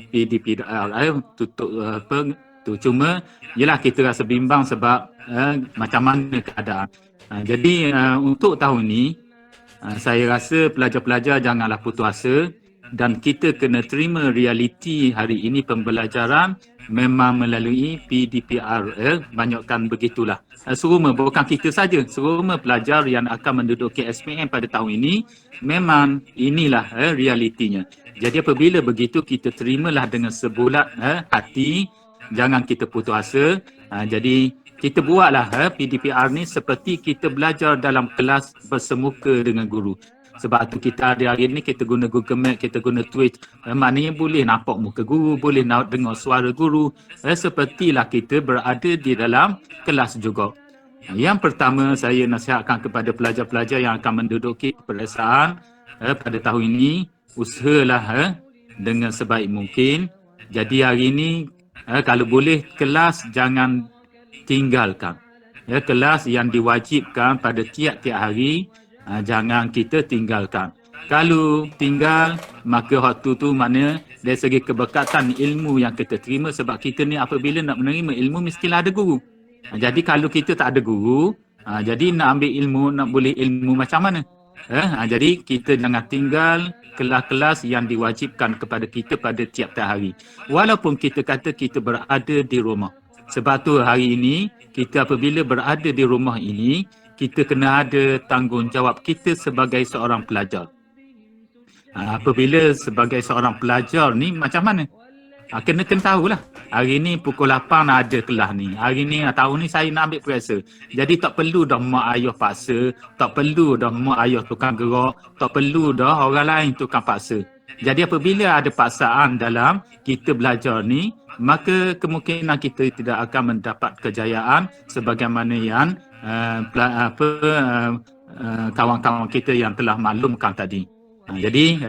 PDPR tutup tu. Cuma yelah kita rasa bimbang sebab macam mana keadaan. Jadi untuk tahun ni saya rasa pelajar-pelajar janganlah putus asa, dan kita kena terima realiti hari ini pembelajaran memang melalui PDPR, banyakkan begitulah. Semua bukan kita saja, semua pelajar yang akan menduduki SPM pada tahun ini memang inilah realitinya. Jadi apabila begitu kita terimalah dengan sebulat hati, jangan kita putus asa. Jadi kita buatlah PDPR ni seperti kita belajar dalam kelas bersemuka dengan guru. Sebab tu kita ada hari ni kita guna Google Map, kita guna Twitch. Maknanya boleh nampak muka guru, boleh dengar suara guru. Sepertilah kita berada di dalam kelas juga. Yang pertama saya nasihatkan kepada pelajar-pelajar yang akan menduduki peperiksaan pada tahun ini, usahalah dengan sebaik mungkin. Jadi hari ini kalau boleh kelas jangan tinggalkan. Kelas yang diwajibkan pada tiap-tiap hari, jangan kita tinggalkan. Kalau tinggal, maka waktu tu mana dari segi keberkatan ilmu yang kita terima, sebab kita ni apabila nak menerima ilmu mestilah ada guru. Jadi kalau kita tak ada guru, jadi nak ambil ilmu, nak boleh ilmu macam mana? Jadi kita jangan tinggal kelas-kelas yang diwajibkan kepada kita pada tiap-tiap hari. Walaupun kita kata kita berada di rumah. Sebab tu hari ini kita apabila berada di rumah ini, kita kena ada tanggungjawab kita sebagai seorang pelajar. Apabila sebagai seorang pelajar ni macam mana? Kena tahulah. Hari ni pukul 8 ada kelas ni. Hari ni tahun ni saya nak ambil periksa. Jadi tak perlu dah mak ayah paksa, tak perlu dah mak ayah tukang gerak, tak perlu dah orang lain tukang paksa. Jadi apabila ada paksaan dalam kita belajar ni, maka kemungkinan kita tidak akan mendapat kejayaan sebagaimana yang kawan-kawan kita yang telah maklumkan tadi. Jadi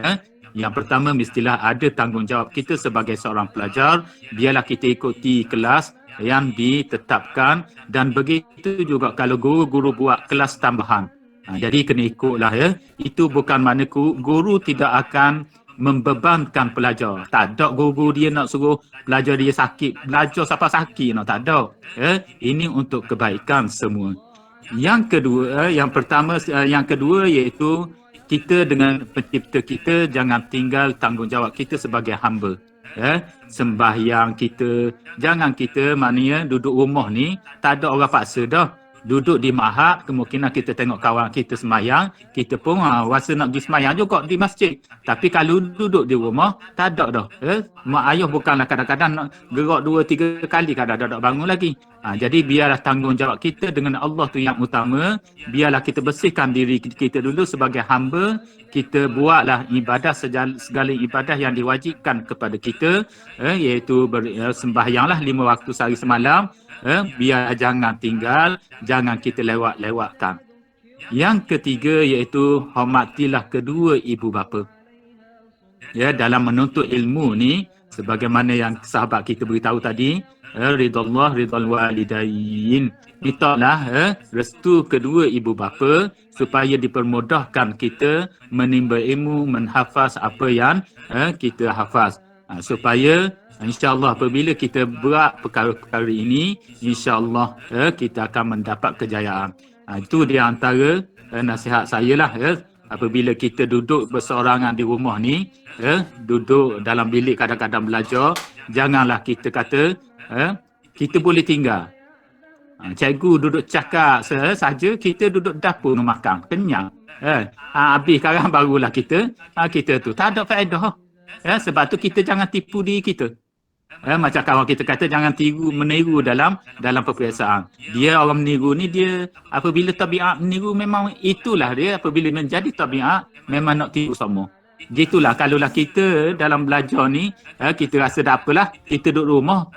yang pertama mestilah ada tanggungjawab kita sebagai seorang pelajar. Biarlah kita ikuti kelas yang ditetapkan, dan begitu juga kalau guru-guru buat kelas tambahan. Jadi kena ikutlah Itu bukan makna guru tidak akan membebankan pelajar. Tak ada guru dia nak suruh pelajar dia sakit, belajar siapa sakit, tak ada. Ini untuk kebaikan semua. Yang kedua iaitu kita dengan pencipta kita jangan tinggal tanggungjawab kita sebagai hamba. Sembahyang kita, jangan kita maknanya duduk rumah ni tak ada orang paksa dah. duduk di ma'had, kemungkinan kita tengok kawan kita semayang, kita pun rasa nak pergi semayang juga di masjid. Tapi kalau duduk di rumah, tak ada dah. Mak ayah bukanlah kadang-kadang nak gerak 2-3 kali, kadang-kadang tak bangun lagi. Jadi biarlah tanggungjawab kita dengan Allah tu yang utama. Biarlah kita bersihkan diri kita dulu sebagai hamba. Kita buatlah ibadah, segala ibadah yang diwajibkan kepada kita, iaitu sembahyanglah 5 waktu sehari semalam. Biar jangan tinggal, jangan kita lewat-lewatkan. Yang ketiga iaitu hormatilah kedua ibu bapa. Ya, dalam menuntut ilmu ni, sebagaimana yang sahabat kita beritahu tadi, ridallah ridal walidain. Mintalah restu kedua ibu bapa supaya dipermudahkan kita menimba ilmu, menghafaz apa yang kita hafaz. Supaya InsyaAllah apabila kita buat perkara-perkara ini, InsyaAllah kita akan mendapat kejayaan. Itu di antara nasihat saya lah. Apabila kita duduk berseorangan di rumah ni, duduk dalam bilik kadang-kadang belajar, janganlah kita kata kita boleh tinggal. Cikgu duduk cakap saja, kita duduk dapur nak makan, kenyang. Habis sekarang barulah kita tu tak ada faedah. Sebab tu kita jangan tipu diri kita. Macam kawan kita kata jangan meniru dalam perpiasaan. Dia orang meniru ni, dia apabila tabiat meniru memang itulah dia. Apabila menjadi tabiat memang nak tiru semua. Gitulah kalaulah kita dalam belajar ni kita rasa tak apalah, kita duduk rumah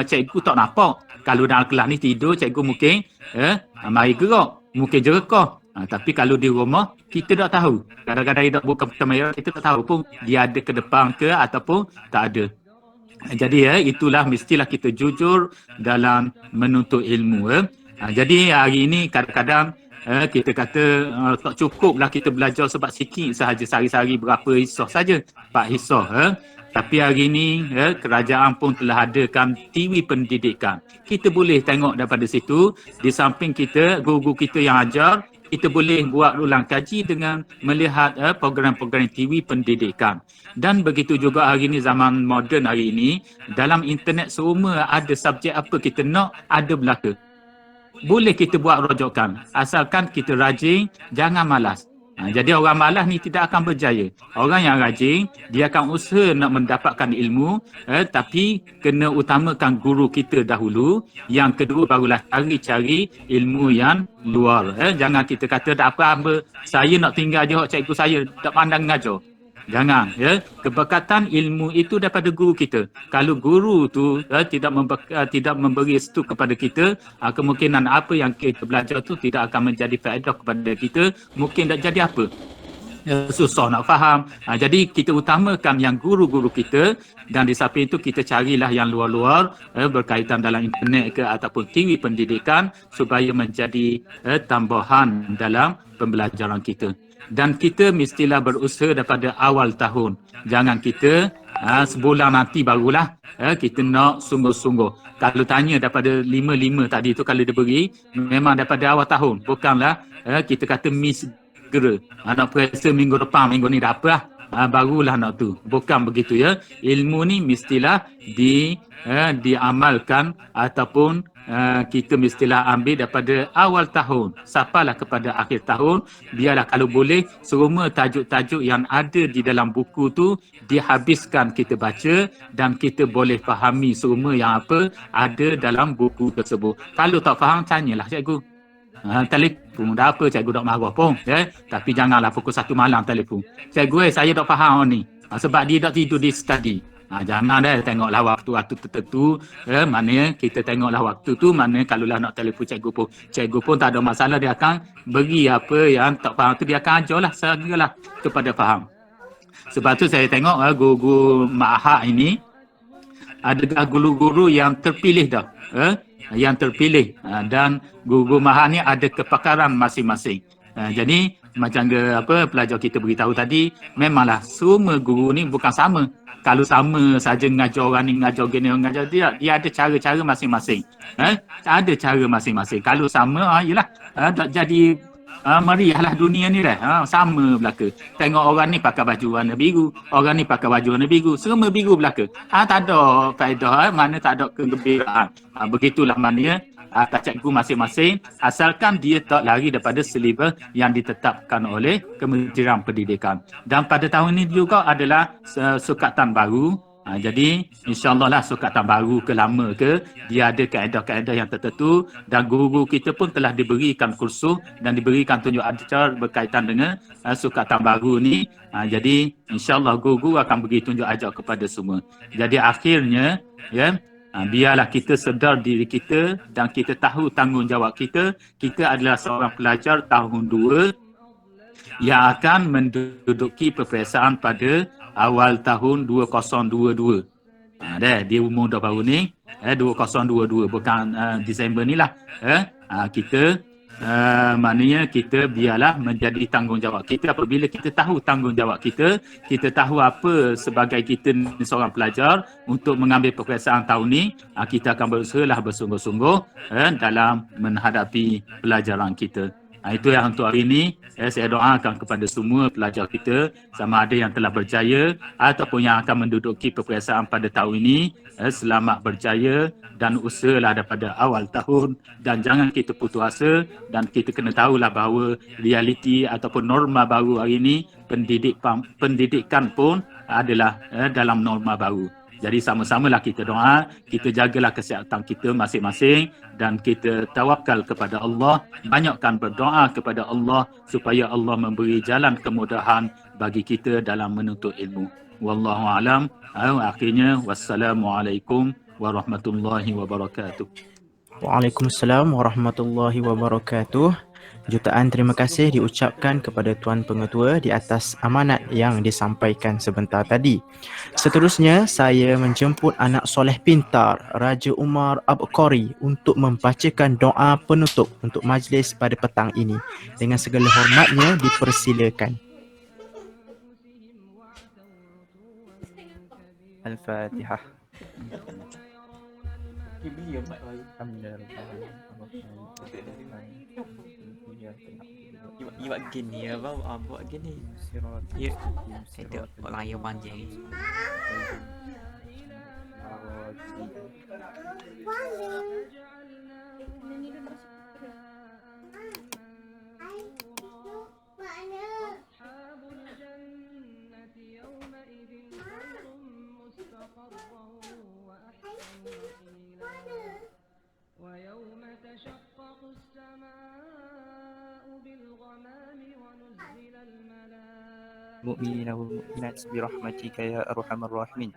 cikgu tak nampak. Kalau dalam kelas ni tidur, cikgu mungkin mari gerak, mungkin jerekah. Tapi kalau di rumah, kita tak tahu. Kadang-kadang dia buka kamera, kita tak tahu pun dia ada ke depan ke ataupun tak ada. Jadi itulah mestilah kita jujur dalam menuntut ilmu. Jadi hari ini kadang-kadang kita kata tak cukuplah kita belajar sebab sikit sahaja, sehari-hari berapa hisah saja, 4 hisah. Tapi hari ini kerajaan pun telah adakan TV pendidikan. Kita boleh tengok daripada situ. Di samping kita, guru-guru kita yang ajar, kita boleh buat ulang kaji dengan melihat program-program TV pendidikan. Dan begitu juga hari ini, zaman moden hari ini, dalam internet semua ada subjek apa kita nak, ada belaka. Boleh kita buat rujukan, asalkan kita rajin, jangan malas. Jadi orang malas ni tidak akan berjaya. Orang yang rajin, dia akan usaha nak mendapatkan ilmu, tapi kena utamakan guru kita dahulu. Yang kedua barulah cari ilmu yang luar. Jangan kita kata tak apa, saya nak tinggal je cikgu saya, tak pandang ngajar. Jangan. Keberkatan ilmu itu daripada guru kita. Kalau guru tu tidak memberi restu kepada kita, kemungkinan apa yang kita belajar tu tidak akan menjadi faedah kepada kita. Mungkin tak jadi apa. Susah nak faham. Jadi kita utamakan yang guru-guru kita, dan di samping itu kita carilah yang luar-luar berkaitan dalam internet ke ataupun TV pendidikan supaya menjadi tambahan dalam pembelajaran kita. Dan kita mestilah berusaha daripada awal tahun. Jangan kita sebulan nanti barulah kita nak sungguh-sungguh. Kalau tanya daripada 5 tadi tu, kalau dia beri, memang daripada awal tahun. Bukanlah kita kata miss segera. Nak periksa minggu depan, minggu ni dah apa lah. Barulah nak tu. Bukan begitu ya. Ilmu ni mestilah diamalkan ataupun kita mestilah ambil daripada awal tahun sampailah kepada akhir tahun. Biarlah kalau boleh semua tajuk-tajuk yang ada di dalam buku tu dihabiskan kita baca, dan kita boleh fahami semua yang apa ada dalam buku tersebut. Kalau tak faham, tanyalah cikgu. Telefon dah apa, cikgu tak marah pun. Tapi janganlah pukul 1 malam telefon. Cikgu saya tak faham ni. Sebab dia tak tidur di study. Jangan tengoklah waktu-waktu tertentu. Mana kita tengoklah waktu tu, mana kalaulah nak telefon cikgu pun tak ada masalah, dia akan beri apa yang tak faham tu, dia akan ajarlah segeralah kepada faham. Sebab tu saya tengok guru-guru ma'had ini adalah guru-guru yang terpilih dah. Yang terpilih, dan guru-guru ma'had ni ada kepakaran masing-masing. Jadi macam pelajar kita beritahu tadi, memanglah semua guru ni bukan sama. Kalau sama saja ngajar orang ni, ngajar gini, ngajar dia ada cara-cara masing-masing. Ada cara masing-masing. Kalau sama, yelah, tak jadi meriahlah dunia ni dah. Sama belaka. Tengok orang ni pakai baju warna biru, orang ni pakai baju warna biru, semua biru belaka. Tak ada faedah, mana tak ada kegembiraan. Begitulah maknanya atas cikgu masing-masing asalkan dia tak lari daripada silibus yang ditetapkan oleh Kementerian Pendidikan. Dan pada tahun ini juga adalah sukatan baru. Jadi insyaAllah lah sukatan baru ke lama ke, dia ada kaedah-kaedah yang tertentu dan guru kita pun telah diberikan kursus dan diberikan tunjuk ajar berkaitan dengan sukatan baru ni. Jadi insyaAllah guru akan beri tunjuk ajar kepada semua. Jadi akhirnya ya, biarlah kita sedar diri kita dan kita tahu tanggungjawab kita. Kita adalah seorang pelajar tahun 2 yang akan menduduki peperiksaan pada awal tahun 2022. Dia umur dah baru ni, 2022 bukan Disember ni lah. Kita maknanya kita biarlah menjadi tanggungjawab kita. Apabila kita tahu tanggungjawab kita tahu apa sebagai kita ni seorang pelajar untuk mengambil peperiksaan tahun ni, kita akan berusahalah bersungguh-sungguh dalam menghadapi pelajaran kita. Itu yang untuk hari ini. Saya doakan kepada semua pelajar kita, sama ada yang telah berjaya ataupun yang akan menduduki peperiksaan pada tahun ini, selamat berjaya dan usahalah daripada awal tahun dan jangan kita putus asa. Dan kita kena tahulah bahawa realiti ataupun norma baru hari ini, pendidikan pun adalah dalam norma baru. Jadi sama-samalah kita doa, kita jagalah kesihatan kita masing-masing dan kita tawakal kepada Allah, banyakkan berdoa kepada Allah supaya Allah memberi jalan kemudahan bagi kita dalam menuntut ilmu. Wallahu alam. Akhirnya wassalamualaikum warahmatullahi wabarakatuh. Waalaikumsalam warahmatullahi wabarakatuh. Jutaan terima kasih diucapkan kepada Tuan Pengetua di atas amanat yang disampaikan sebentar tadi. Seterusnya, saya menjemput anak soleh pintar, Raja Umar Abqari untuk membacakan doa penutup untuk majlis pada petang ini. Dengan segala hormatnya, dipersilakan. Al-Fatihah. Buat gini ya, buat gini. Ya, itu orang yang panjang. ويوم تشقق السماء بالغمام ونزل الملائكة مؤمنين والمؤمنات برحمتك يا أرحم الراحمين.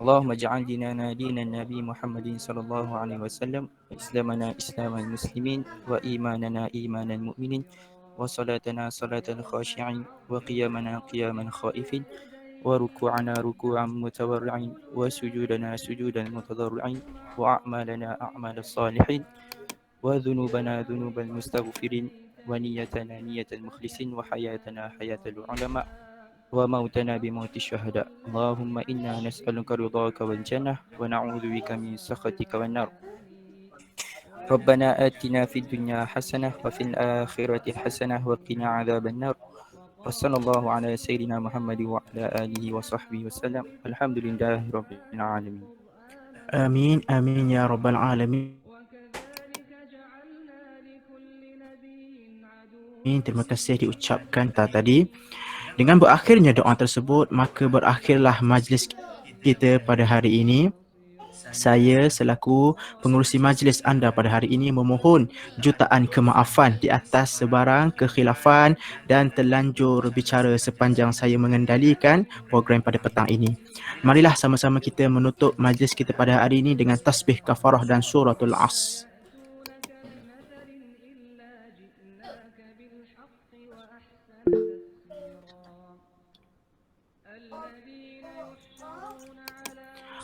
اللهم اجعل ديننا دين النبي محمد صلى الله عليه وسلم، وإسلامنا إسلام المسلمين، وإيماننا إيمان المؤمنين، وصلاتنا صلاة الخاشعين، وقيامنا قيام الخائفين، وركوعنا ركوعا متورعين، وسجودنا سجودا متضرعين، وأعمالنا أعمال الصالحين، وذنوبنا ذنوب المستغفرين، ونيتنا نية المخلصين، وحياتنا حياة العلماء، وموتنا بموت الشهداء. اللهم إنا نسألك رضاك والجنة، ونعوذ بك من سخطك والنار. ربنا آتنا في الدنيا حسنة وفي الآخرة حسنة وقنا عذاب النار. وصلى الله على سيدنا محمد وعلى آله وصحبه وسلم. الحمد لله رب العالمين. Amin, amin ya rabbal alamin. Terima kasih diucapkan tadi. Dengan berakhirnya doa tersebut, maka berakhirlah majlis kita pada hari ini. Saya selaku pengerusi majlis anda pada hari ini memohon jutaan kemaafan di atas sebarang kekhilafan dan terlanjur bicara sepanjang saya mengendalikan program pada petang ini. Marilah sama-sama kita menutup majlis kita pada hari ini dengan tasbih kafarah dan suratul As.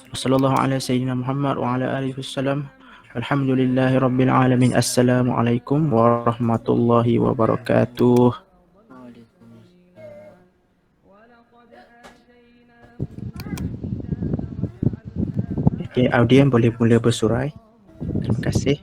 Wassallallahu ala sayyidina Muhammad wa ala alihi wasallam. Alhamdulillahi rabbil alamin. Assalamualaikum warahmatullahi wabarakatuh. Okey, audien boleh mula bersurai. Terima kasih.